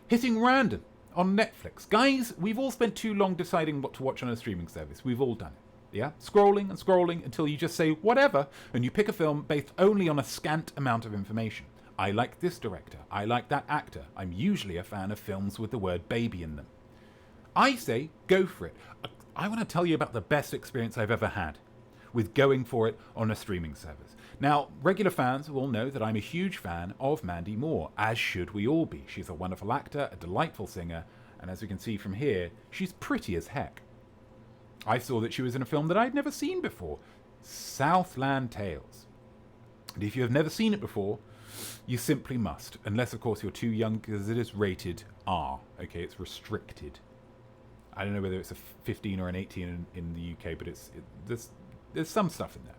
Hitting random on Netflix. Guys, we've all spent too long deciding what to watch on a streaming service. We've all done it. Yeah? Scrolling and scrolling until you just say whatever and you pick a film based only on a scant amount of information. I like this director. I like that actor. I'm usually a fan of films with the word baby in them. I say go for it. I want to tell you about the best experience I've ever had with going for it on a streaming service. Now, regular fans will know that I'm a huge fan of Mandy Moore, as should we all be. She's a wonderful actor, a delightful singer, and as we can see from here, she's pretty as heck. I saw that she was in a film that I'd never seen before, Southland Tales. And if you have never seen it before, you simply must, unless of course you're too young, because it is rated R. Okay, it's restricted. I don't know whether it's a 15 or an 18 in the UK, but there's some stuff in there.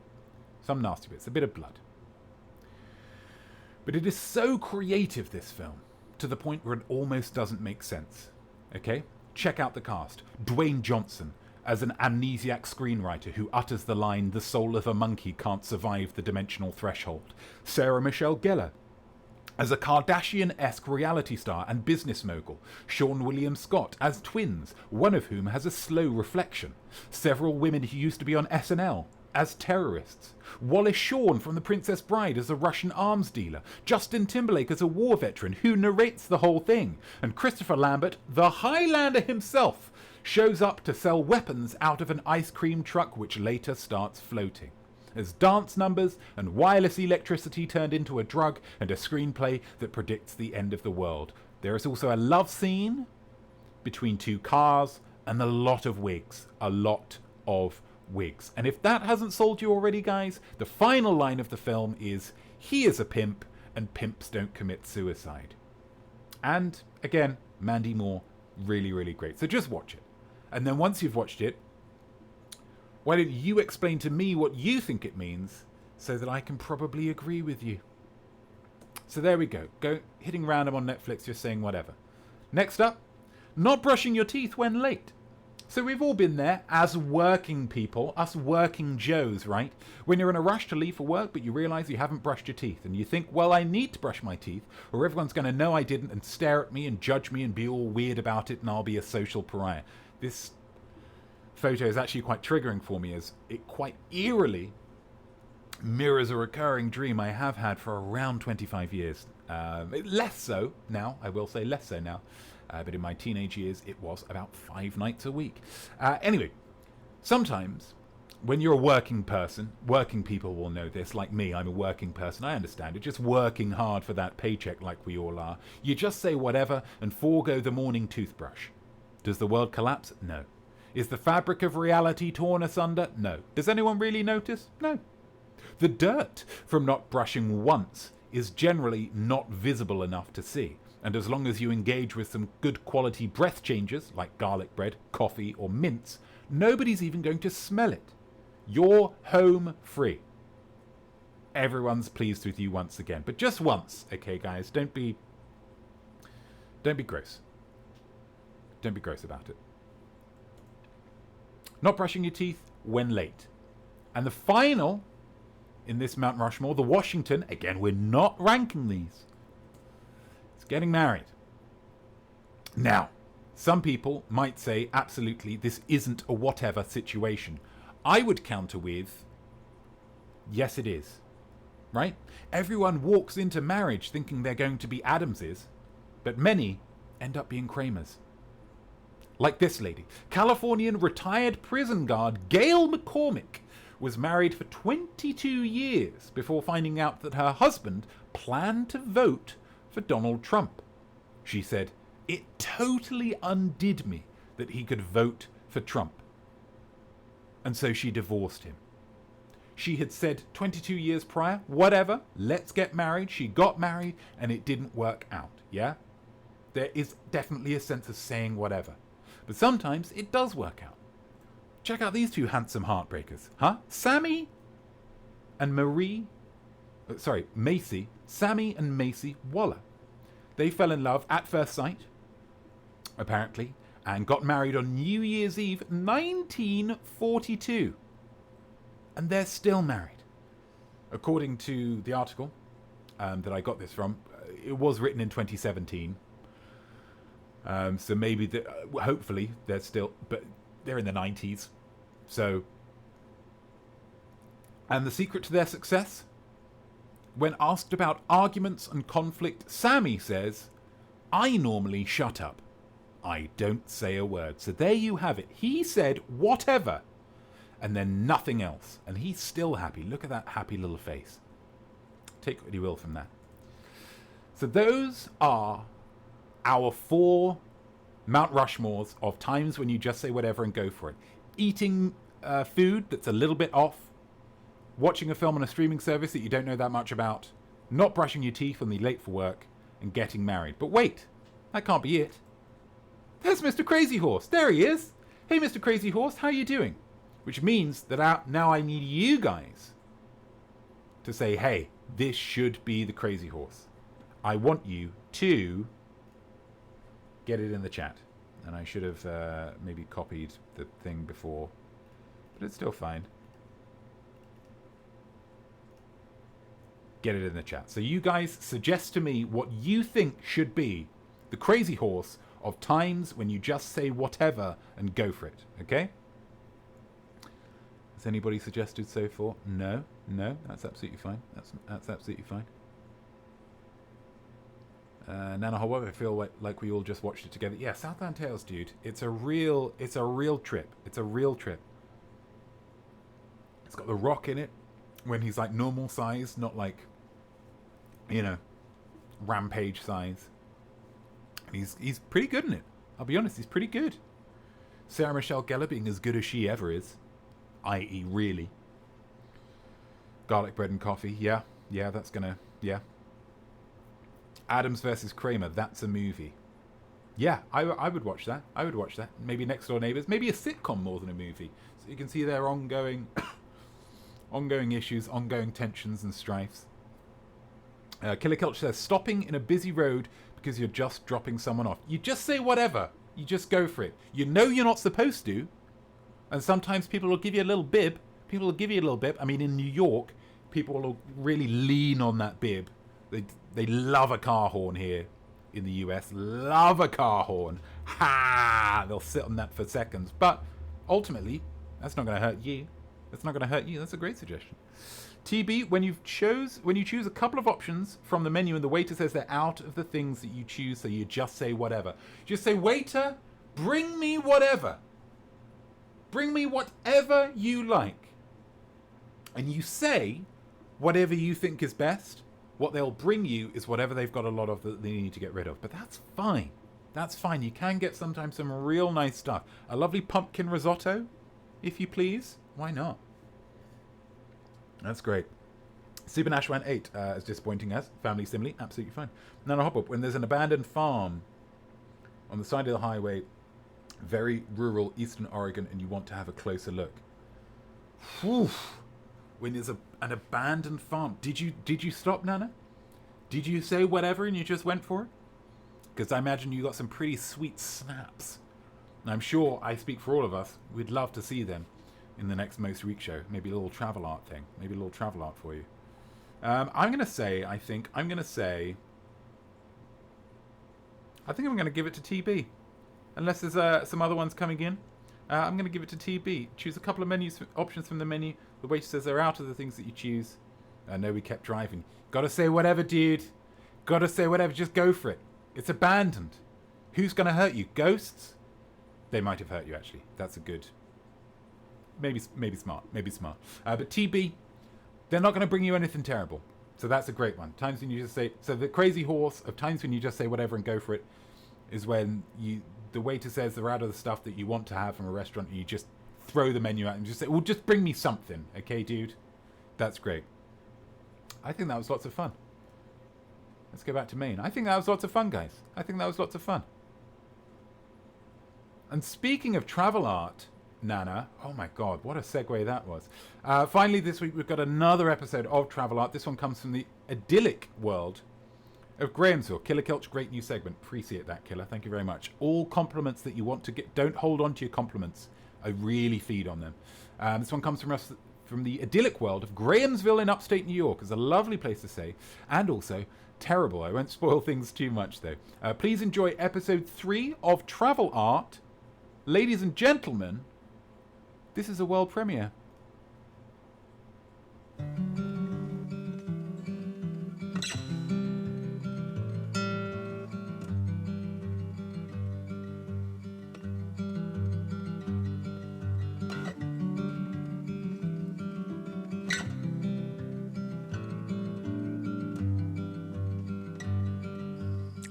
Some nasty bits, a bit of blood. But it is so creative, this film, to the point where it almost doesn't make sense. Okay? Check out the cast. Dwayne Johnson as an amnesiac screenwriter who utters the line, "The soul of a monkey can't survive the dimensional threshold." Sarah Michelle Gellar as a Kardashian-esque reality star and business mogul. Sean William Scott as twins, one of whom has a slow reflection. Several women who used to be on SNL as terrorists. Wallace Shawn from The Princess Bride as a Russian arms dealer. Justin Timberlake as a war veteran who narrates the whole thing. And Christopher Lambert, the Highlander himself, shows up to sell weapons out of an ice cream truck which later starts floating. As dance numbers and wireless electricity turned into a drug and a screenplay that predicts the end of the world. There is also a love scene between two cars and a lot of wigs. A lot of wigs. And if that hasn't sold you already, guys, the final line of the film is, "He is a pimp and pimps don't commit suicide." And again, Mandy Moore, really, really great. So just watch it. And then once you've watched it, why don't you explain to me what you think it means so that I can probably agree with you. So there we go. Go hitting random on Netflix, just saying whatever. Next up, not brushing your teeth when late. So we've all been there as working people, us working Joes, right? When you're in a rush to leave for work, but you realise you haven't brushed your teeth. And you think, well, I need to brush my teeth, or everyone's going to know I didn't and stare at me and judge me and be all weird about it and I'll be a social pariah. This photo is actually quite triggering for me, as it quite eerily mirrors a recurring dream I have had for around 25 years. Less so now, I will say less so now. But in my teenage years, it was about 5 nights a week. Anyway, sometimes when you're a working person, working people will know this, like me, I'm a working person, I understand it, just working hard for that paycheck like we all are. You just say whatever and forego the morning toothbrush. Does the world collapse? No. Is the fabric of reality torn asunder? No. Does anyone really notice? No. The dirt from not brushing once is generally not visible enough to see. And as long as you engage with some good quality breath changers, like garlic bread, coffee, or mints, nobody's even going to smell it. You're home free. Everyone's pleased with you once again. But just once, okay, guys? Don't be gross. Don't be gross about it. Not brushing your teeth when late. And the final in this Mount Rushmore, the Washington, again, we're not ranking these. Getting married. Now, some people might say, absolutely, this isn't a whatever situation. I would counter with, yes, it is. Right? Everyone walks into marriage thinking they're going to be Adamses, but many end up being Kramers. Like this lady. Californian retired prison guard Gail McCormick was married for 22 years before finding out that her husband planned to vote for Donald Trump. She said, "It totally undid me that he could vote for Trump." And so she divorced him. She had said 22 years prior, whatever, let's get married. She got married and it didn't work out, yeah? There is definitely a sense of saying whatever. But sometimes it does work out. Check out these two handsome heartbreakers, huh? Sammy and Macy Waller. They fell in love at first sight, apparently, and got married on New Year's Eve 1942. And they're still married. according to the article that I got this from, it was written in 2017. So maybe, hopefully, they're still, but they're in the 90s. So, and the secret to their success? When asked about arguments and conflict, Sammy says, I normally shut up. I don't say a word. So there you have it. He said whatever, and then nothing else. And he's still happy. Look at that happy little face. Take what you will from that. So those are our 4 Mount Rushmores of times when you just say whatever and go for it. Eating food that's a little bit off. Watching a film on a streaming service that you don't know that much about. Not brushing your teeth when you're late for work. And getting married. But wait, that can't be it. There's Mr. Crazy Horse. There he is. Hey, Mr. Crazy Horse, how are you doing? Which means that now I need you guys to say, hey, this should be the Crazy Horse. I want you to get it in the chat. And I should have maybe copied the thing before. But it's still fine. Get it in the chat. So you guys suggest to me what you think should be the Crazy Horse of times when you just say whatever and go for it. Okay? Has anybody suggested so far? No, that's absolutely fine. That's absolutely fine. Nana, however, I feel like we all just watched it together. Yeah, Southland Tales, dude. It's a real trip. It's a real trip. It's got The Rock in it when he's like normal size, not like, you know, Rampage size. He's pretty good in it. I'll be honest, he's pretty good. Sarah Michelle Gellar being as good as she ever is, i.e. really. Garlic bread and coffee, yeah, that's gonna, yeah. Adams versus Kramer, that's a movie. Yeah, I would watch that. I would watch that. Maybe Next Door Neighbors, maybe a sitcom more than a movie, so you can see their ongoing issues, ongoing tensions and strifes. Killer Kelch says, stopping in a busy road because you're just dropping someone off. You just say whatever. You just go for it. You know you're not supposed to. And sometimes people will give you a little bib. I mean, in New York, people will really lean on that bib. They love a car horn here in the US. Love a car horn. Ha! They'll sit on that for seconds. But ultimately, that's not going to hurt you. That's a great suggestion. TB, when you choose a couple of options from the menu and the waiter says they're out of the things that you choose, so you just say whatever. Just say, waiter, bring me whatever. Bring me whatever you like. And you say whatever you think is best. What they'll bring you is whatever they've got a lot of that they need to get rid of. But that's fine. That's fine. You can get sometimes some real nice stuff. A lovely pumpkin risotto, if you please. Why not? That's great. Super Nashwan 8, as disappointing as Family Simile, absolutely fine. Nana Hop Up, when there's an abandoned farm on the side of the highway, very rural eastern Oregon, and you want to have a closer look. Whew. When there's an abandoned farm, did you stop, Nana? Did you say whatever and you just went for it? Because I imagine you got some pretty sweet snaps. And I'm sure I speak for all of us. We'd love to see them in the next Most Week show. Maybe a little travel art thing. Maybe a little travel art for you. I'm going to give it to TB. Unless there's some other ones coming in. I'm going to give it to TB. Choose a couple of options from the menu. The waiter says they're out of the things that you choose. No, we kept driving. Gotta say whatever, dude. Gotta say whatever. Just go for it. It's abandoned. Who's going to hurt you? Ghosts? They might have hurt you, actually. That's a good... Maybe smart. But TB, they're not going to bring you anything terrible. So that's a great one. Times when you just say... So the Crazy Horse of times when you just say whatever and go for it is when the waiter says they're out of the stuff that you want to have from a restaurant and you just throw the menu out and just say, well, just bring me something. Okay, dude? That's great. I think that was lots of fun. Let's go back to Maine. I think that was lots of fun, guys. I think that was lots of fun. And speaking of travel art... Nana, oh my god, what a segue that was. Finally this week we've got another episode of Travel Art. This one comes from the idyllic world of Grahamsville. Killer Kelch, great new segment. Appreciate that, Killer. Thank you very much. All compliments that you want to get. Don't hold on to your compliments. I really feed on them. This one comes from us from the idyllic world of Grahamsville in upstate New York. It's a lovely place to stay, and also terrible. I won't spoil things too much, though. Please enjoy episode 3 of Travel Art. Ladies and gentlemen, this is a world premiere.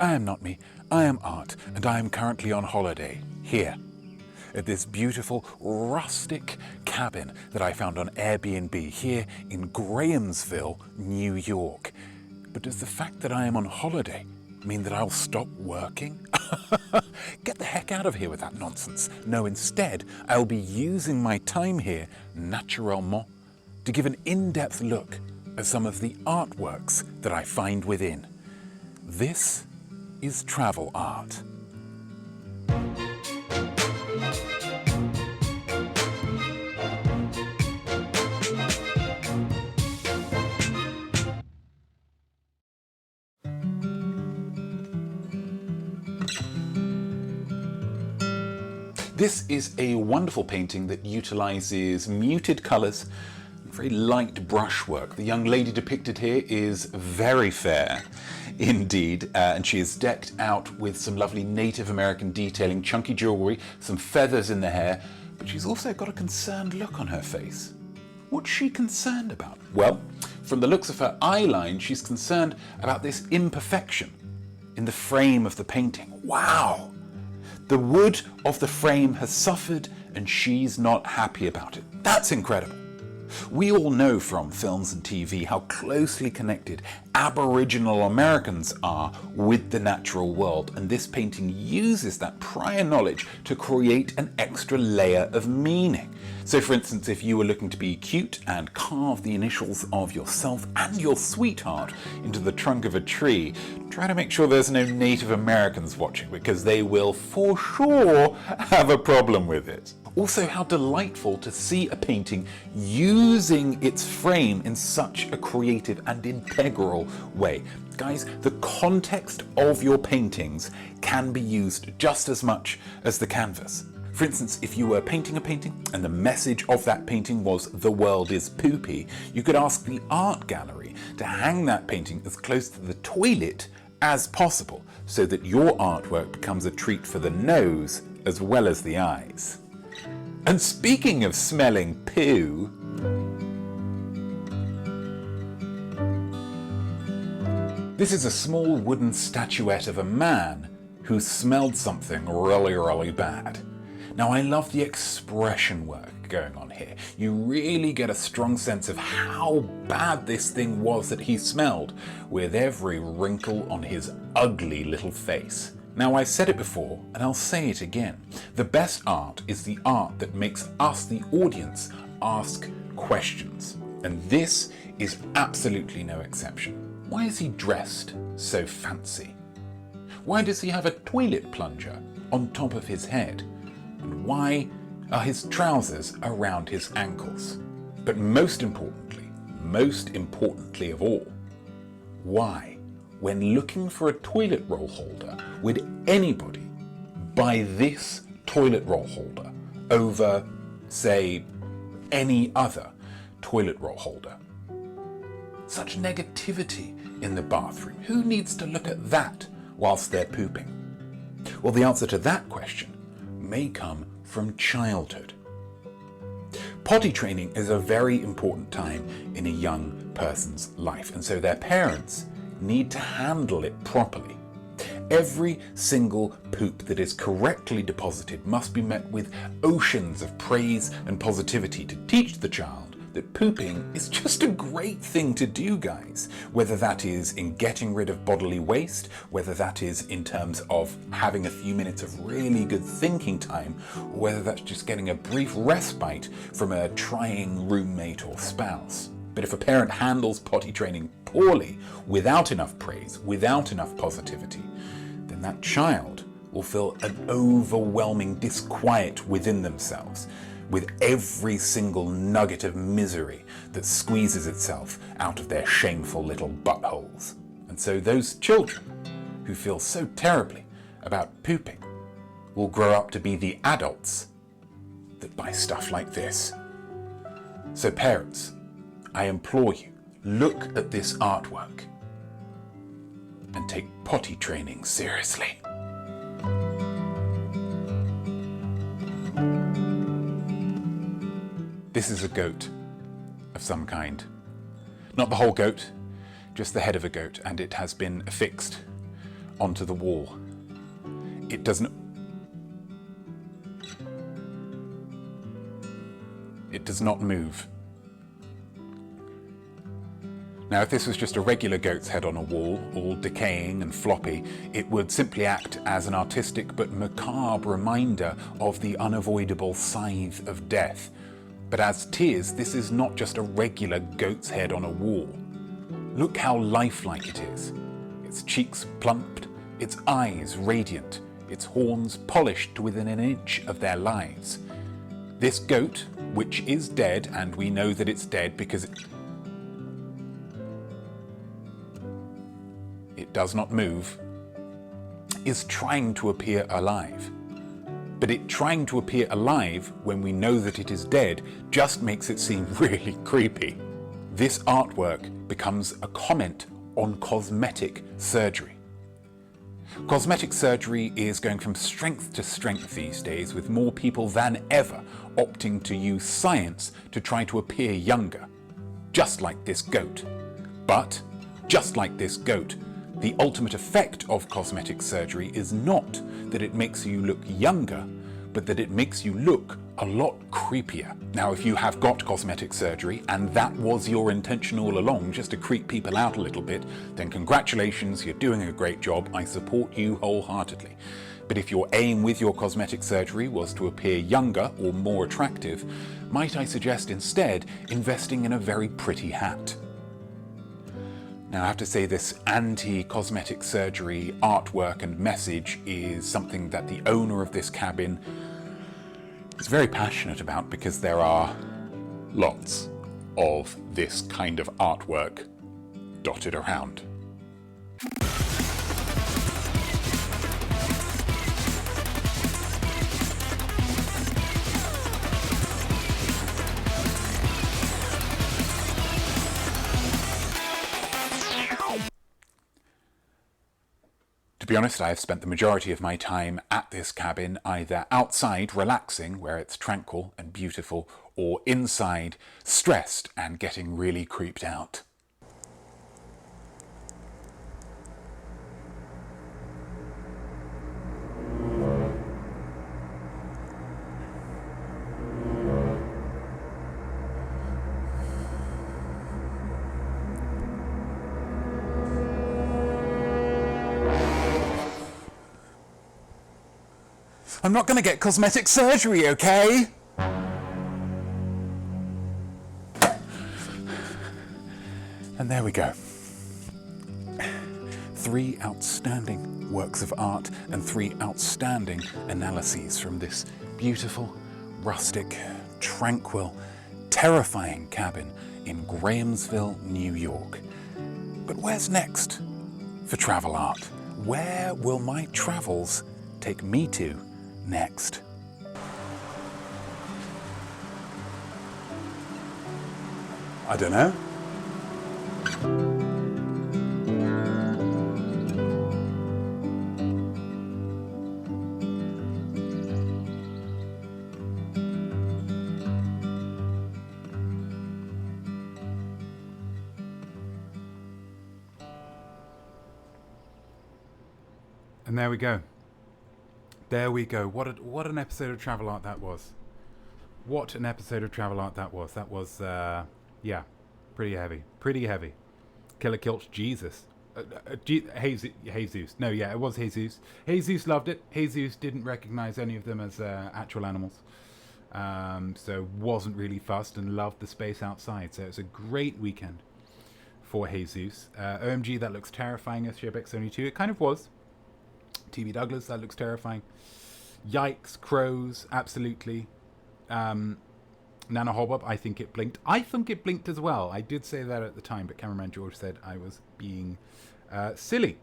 I am Notme, I am Art, and I am currently on holiday, here, at this beautiful rustic cabin that I found on Airbnb here in Grahamsville, New York. But does the fact that I am on holiday mean that I'll stop working? Get the heck out of here with that nonsense. No, instead, I'll be using my time here, naturellement, to give an in-depth look at some of the artworks that I find within. This is travel art. This is a wonderful painting that utilizes muted colors, very light brushwork. The young lady depicted here is very fair indeed, and she is decked out with some lovely Native American detailing, chunky jewelry, some feathers in the hair, but she's also got a concerned look on her face. What's she concerned about? Well, from the looks of her eyeline, she's concerned about this imperfection in the frame of the painting. Wow! The wood of the frame has suffered and she's not happy about it. That's incredible. We all know from films and TV how closely connected Aboriginal Americans are with the natural world, and this painting uses that prior knowledge to create an extra layer of meaning. So for instance, if you were looking to be cute and carve the initials of yourself and your sweetheart into the trunk of a tree, try to make sure there's no Native Americans watching, because they will for sure have a problem with it. Also, how delightful to see a painting using its frame in such a creative and integral way. Guys, the context of your paintings can be used just as much as the canvas. For instance, if you were painting a painting and the message of that painting was "the world is poopy," you could ask the art gallery to hang that painting as close to the toilet as possible, so that your artwork becomes a treat for the nose as well as the eyes. And speaking of smelling poo, this is a small wooden statuette of a man who smelled something really, really bad. Now, I love the expression work going on here. You really get a strong sense of how bad this thing was that he smelled, with every wrinkle on his ugly little face. Now, I've said it before, and I'll say it again. The best art is the art that makes us, the audience, ask questions. And this is absolutely no exception. Why is he dressed so fancy? Why does he have a toilet plunger on top of his head? And why are his trousers around his ankles? But most importantly of all, why, when looking for a toilet roll holder, would anybody buy this toilet roll holder over, say, any other toilet roll holder? Such negativity in the bathroom. Who needs to look at that whilst they're pooping? Well, the answer to that question may come from childhood. Potty training is a very important time in a young person's life, and so their parents need to handle it properly. Every single poop that is correctly deposited must be met with oceans of praise and positivity to teach the child that pooping is just a great thing to do, guys. Whether that is in getting rid of bodily waste, whether that is in terms of having a few minutes of really good thinking time, or whether that's just getting a brief respite from a trying roommate or spouse. But if a parent handles potty training poorly, without enough praise, without enough positivity, then that child will feel an overwhelming disquiet within themselves, with every single nugget of misery that squeezes itself out of their shameful little buttholes. And so those children who feel so terribly about pooping will grow up to be the adults that buy stuff like this. So parents, I implore you, look at this artwork and take potty training seriously. This is a goat of some kind. Not the whole goat, just the head of a goat, and it has been affixed onto the wall. It does not move. Now, if this was just a regular goat's head on a wall, all decaying and floppy, it would simply act as an artistic but macabre reminder of the unavoidable scythe of death. But as 'tis, this is not just a regular goat's head on a wall. Look how lifelike it is. Its cheeks plumped, its eyes radiant, its horns polished to within an inch of their lives. This goat, which is dead, and we know that it's dead because it does not move, is trying to appear alive. But it trying to appear alive when we know that it is dead just makes it seem really creepy. This artwork becomes a comment on cosmetic surgery. Cosmetic surgery is going from strength to strength these days, with more people than ever opting to use science to try to appear younger, just like this goat. But, just like this goat, the ultimate effect of cosmetic surgery is not that it makes you look younger, but that it makes you look a lot creepier. Now, if you have got cosmetic surgery, and that was your intention all along, just to creep people out a little bit, then congratulations, you're doing a great job. I support you wholeheartedly. But if your aim with your cosmetic surgery was to appear younger or more attractive, might I suggest instead investing in a very pretty hat? Now, I have to say, this anti-cosmetic surgery artwork and message is something that the owner of this cabin is very passionate about, because there are lots of this kind of artwork dotted around. To be honest, I have spent the majority of my time at this cabin either outside relaxing, where it's tranquil and beautiful, or inside stressed and getting really creeped out. I'm not going to get cosmetic surgery, okay? And there we go. 3 outstanding works of art and 3 outstanding analyses from this beautiful, rustic, tranquil, terrifying cabin in Grahamsville, New York. But where's next for travel art? Where will my travels take me to next? I don't know. And there we go. There we go. What an episode of Travel Art that was. What an episode of Travel Art that was. That was, yeah, pretty heavy. Pretty heavy. Killer Kilch, Jesus. Jesus. No, yeah, it was Jesus. Jesus loved it. Jesus didn't recognize any of them as actual animals. So wasn't really fussed and loved the space outside. So it was a great weekend for Jesus. OMG, that looks terrifying as ShipX72. It kind of was. TB Douglas, that looks terrifying. Yikes, crows, absolutely. Nana Hobop, I think it blinked. I think it blinked as well. I did say that at the time, but cameraman George said I was being silly.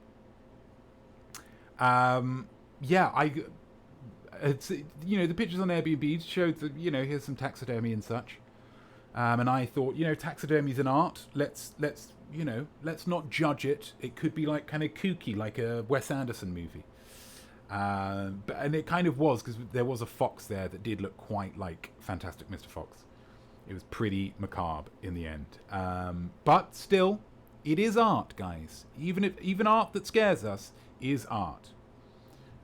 It's, the pictures on Airbnb showed that, here's some taxidermy and such. And I thought, taxidermy's an art. Let's not judge it. It could be like kind of kooky, like a Wes Anderson movie. And it kind of was, because there was a fox there that did look quite like Fantastic Mr. Fox. It was pretty macabre in the end. But still, it is art, guys. Even art that scares us is art.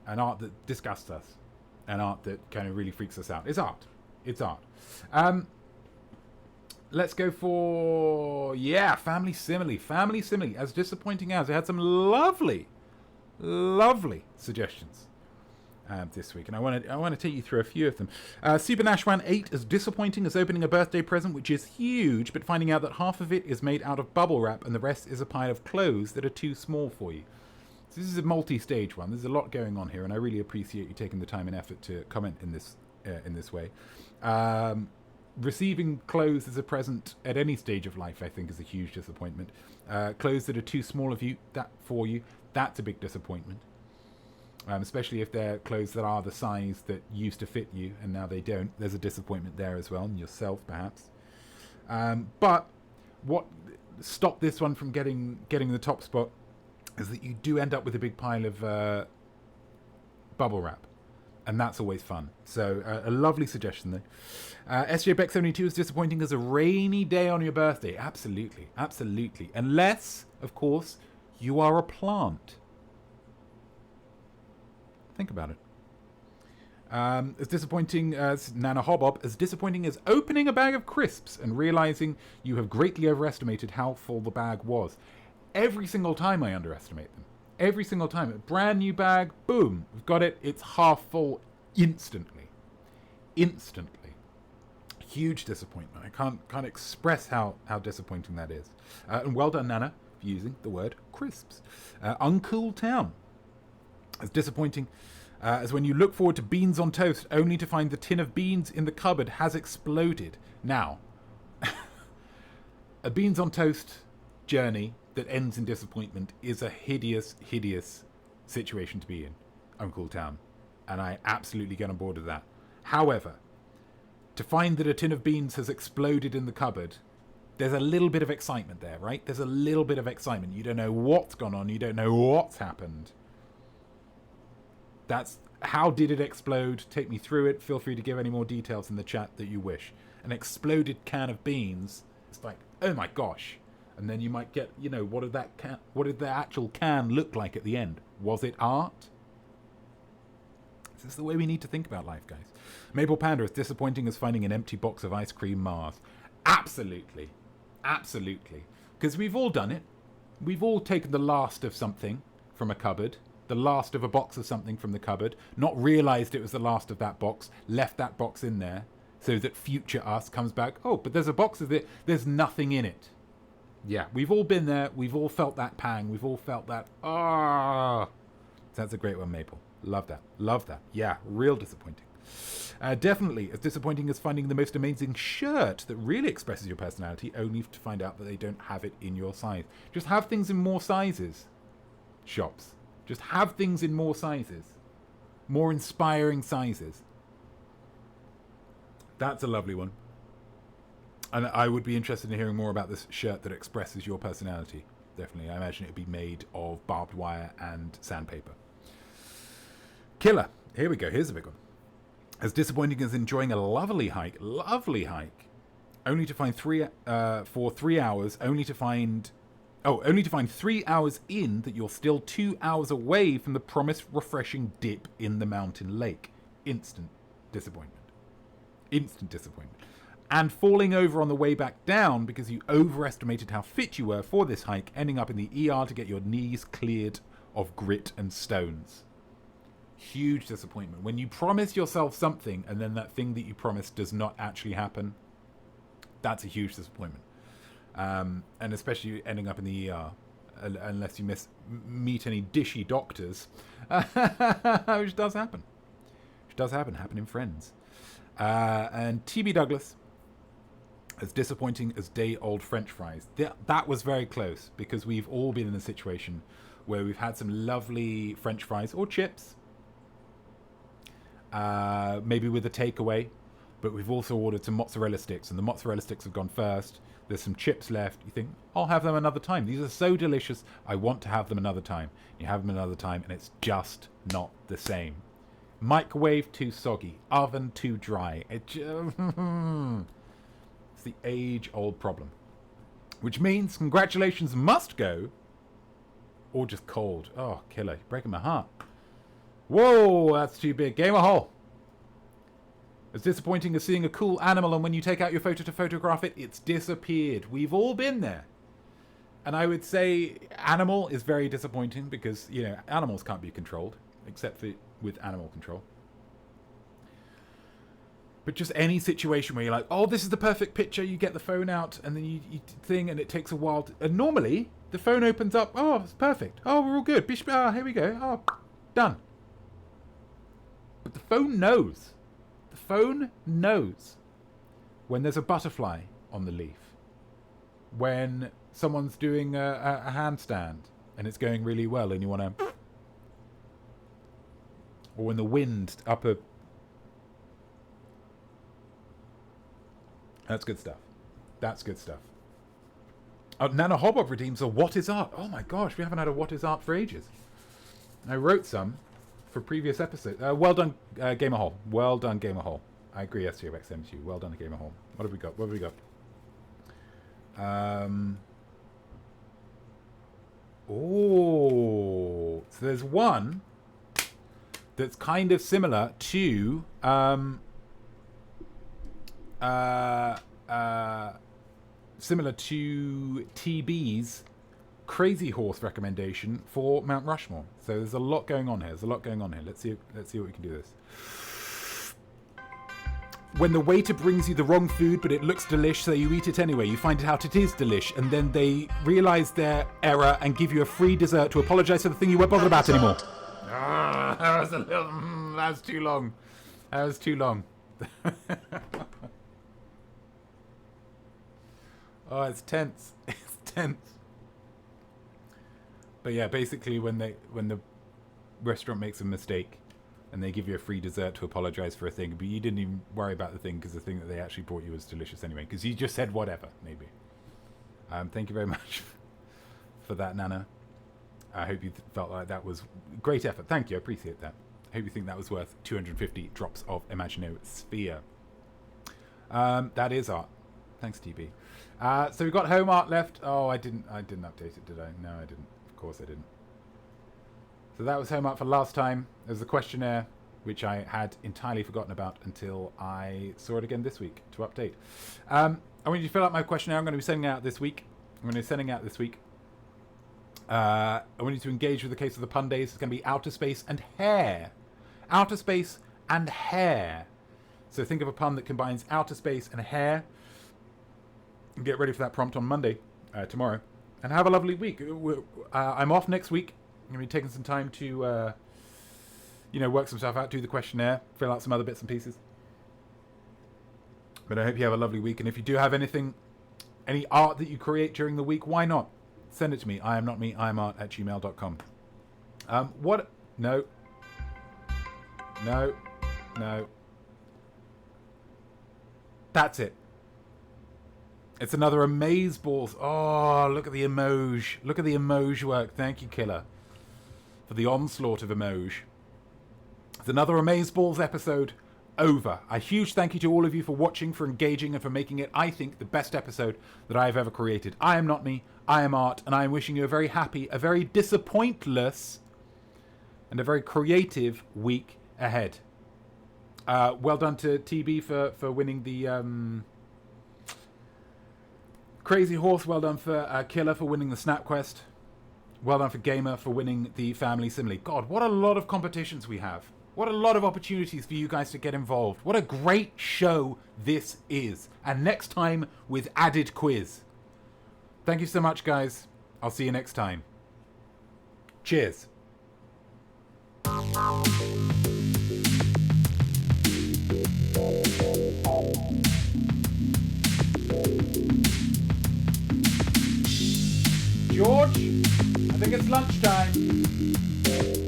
An art that disgusts us. An art that kind of really freaks us out. It's art. It's art. Let's go for, Family Simile. Family Simile, as disappointing as. It had some lovely suggestions this week, and I want to take you through a few of them. Super Nashwan 8, as disappointing as opening a birthday present, which is huge, but finding out that half of it is made out of bubble wrap and the rest is a pile of clothes that are too small for you. So this is a multi-stage one. There's a lot going on here, and I really appreciate you taking the time and effort to comment in this way. Receiving clothes as a present at any stage of life, I think, is a huge disappointment. Clothes that are too small for you, that's a big disappointment. Especially if they're clothes that are the size that used to fit you and now they don't. There's a disappointment there as well, in yourself perhaps. But what stopped this one from getting the top spot is that you do end up with a big pile of bubble wrap. And that's always fun. So a lovely suggestion there. SJBeck72 is disappointing as a rainy day on your birthday. Absolutely. Absolutely. Unless, of course, you are a plant. Think about it. As disappointing as Nana Hobop, as disappointing as opening a bag of crisps and realizing you have greatly overestimated how full the bag was. Every single time I underestimate them. Every single time. A brand new bag, boom, we've got it. It's half full instantly. Instantly. Huge disappointment. I can't express how disappointing that is. And well done, Nana, for using the word crisps. Uncool Town. As disappointing as when you look forward to beans on toast only to find the tin of beans in the cupboard has exploded. Now, a beans on toast journey that ends in disappointment is a hideous, hideous situation to be in, Uncool Town. And I absolutely get on board with that. However, to find that a tin of beans has exploded in the cupboard, there's a little bit of excitement there, right? There's a little bit of excitement. You don't know what's gone on. You don't know what's happened. That's how did it explode? Take me through it. Feel free to give any more details in the chat that you wish. An exploded can of beans. It's like, oh my gosh. And then you might get, what did the actual can look like at the end? Was it art? This is the way we need to think about life, guys. Maple Panda, as disappointing as finding an empty box of ice cream Mars. Absolutely. Absolutely. Because we've all done it. We've all taken the last of something from a cupboard. The last of a box of something from the cupboard. Not realised it was the last of that box. Left that box in there. So that future us comes back. Oh, but there's a box of it. There's nothing in it. Yeah, we've all been there. We've all felt that pang. We've all felt that. That's a great one, Maple. Love that. Love that. Yeah, real disappointing. Definitely as disappointing as finding the most amazing shirt that really expresses your personality, only to find out that they don't have it in your size. Just have things in more sizes. Shops. Just have things in more sizes. More inspiring sizes. That's a lovely one. And I would be interested in hearing more about this shirt that expresses your personality. Definitely. I imagine it would be made of barbed wire and sandpaper. Killer. Here we go. Here's a big one. As disappointing as enjoying a lovely hike, only to find 3 hours, only to find 3 hours in that you're still 2 hours away from the promised refreshing dip in the mountain lake. Instant disappointment. Instant disappointment. And falling over on the way back down because you overestimated how fit you were for this hike, ending up in the ER to get your knees cleared of grit and stones. Huge disappointment. When you promise yourself something and then that thing that you promised does not actually happen, that's a huge disappointment. And especially ending up in the ER, unless you meet any dishy doctors, which does happen. Happen in Friends. And TB Douglas, as disappointing as day-old French fries. That was very close, because we've all been in a situation where we've had some lovely French fries or chips, maybe with a takeaway, but we've also ordered some mozzarella sticks, and the mozzarella sticks have gone first. There's some chips left. You think, I'll have them another time. These are so delicious. I want to have them another time. You have them another time, and it's just not the same. Microwave too soggy. Oven too dry. It's the age-old problem. Which means congratulations must go, or just cold. Oh, killer. You're breaking my heart. Whoa, that's too big. Gamer Hole. As disappointing as seeing a cool animal, and when you take out your photo to photograph it, it's disappeared. We've all been there. And I would say animal is very disappointing because, you know, animals can't be controlled, except for with animal control. But just any situation where you're like, oh, this is the perfect picture, you get the phone out, and then you thing, and it takes a while. And normally, the phone opens up, oh, it's perfect. Oh, we're all good. Here we go. Oh, done. But the phone knows. The phone knows when there's a butterfly on the leaf, when someone's doing a handstand and it's going really well and you want to, or when the wind up a... That's good stuff. That's good stuff. Nana Hobbob redeems a What is Art? Oh my gosh, we haven't had a What is Art for ages. I wrote some for previous episodes. Well done, Gamer Hole. Well done, Gamer Hole. I agree, S03E15. Well done, Gamer Hole. What have we got? What have we got? Oh, so there's one that's kind of similar to TB's Crazy Horse recommendation for Mount Rushmore. So there's a lot going on here. Let's see what we can do this. When the waiter brings you the wrong food, but it looks delish, so you eat it anyway. You find out it is delish, and then they realise their error and give you a free dessert to apologise for the thing you weren't bothered about anymore. That was too long. That was too long. Oh, it's tense. It's tense. But yeah, basically when the restaurant makes a mistake and they give you a free dessert to apologize for a thing, but you didn't even worry about the thing because the thing that they actually brought you was delicious anyway, because you just said whatever, maybe. Thank you very much for that, Nana. I hope you felt like that was great effort. Thank you, I appreciate that. I hope you think that was worth 250 drops of imaginosphere. That is art. Thanks, TB. So we've got home art left. Oh, I didn't update it, did I? No, I didn't. Of course I didn't. So that was home art for last time. There's the questionnaire, which I had entirely forgotten about until I saw it again this week to update. I want you to fill out my questionnaire. I'm going to be sending it out this week. I want you to engage with the case of the pun days. It's going to be outer space and hair. Outer space and hair. So think of a pun that combines outer space and hair. And get ready for that prompt on Monday, tomorrow. And have a lovely week. I'm off next week. I'm going to be taking some time to, work some stuff out, do the questionnaire, fill out some other bits and pieces. But I hope you have a lovely week. And if you do have any art that you create during the week, why not? Send it to me. iamnotme, iamart@gmail.com. What? No. That's it. It's another amazeballs. Oh, look at the emoji. Look at the emoji work. Thank you, Killer, for the onslaught of emoji. It's another amazeballs episode over. A huge thank you to all of you for watching, for engaging, and for making it, I think, the best episode that I have ever created. I am Notme, I am Art, and I am wishing you a very happy, a very disappointless, and a very creative week ahead. Well done to TB for winning the Crazy Horse. Well done for Killer for winning the Snap Quest. Well done for Gamer for winning the Family Simile. God, what a lot of competitions we have. What a lot of opportunities for you guys to get involved. What a great show this is. And next time with added quiz. Thank you so much, guys. I'll see you next time. Cheers. George, I think it's lunchtime.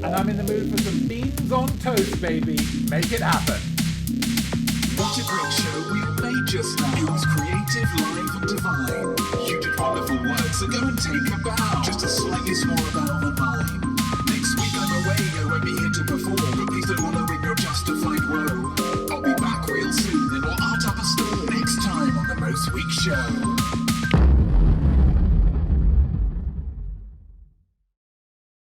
And I'm in the mood for some beans on toast, baby. Make it happen. What a great show we made just now. It was creative, live and divine. You did wonderful work, so go and take a bow. Just a slightly more about the mind. Next week I'm away, I won't be here to perform, but please don't wallow in your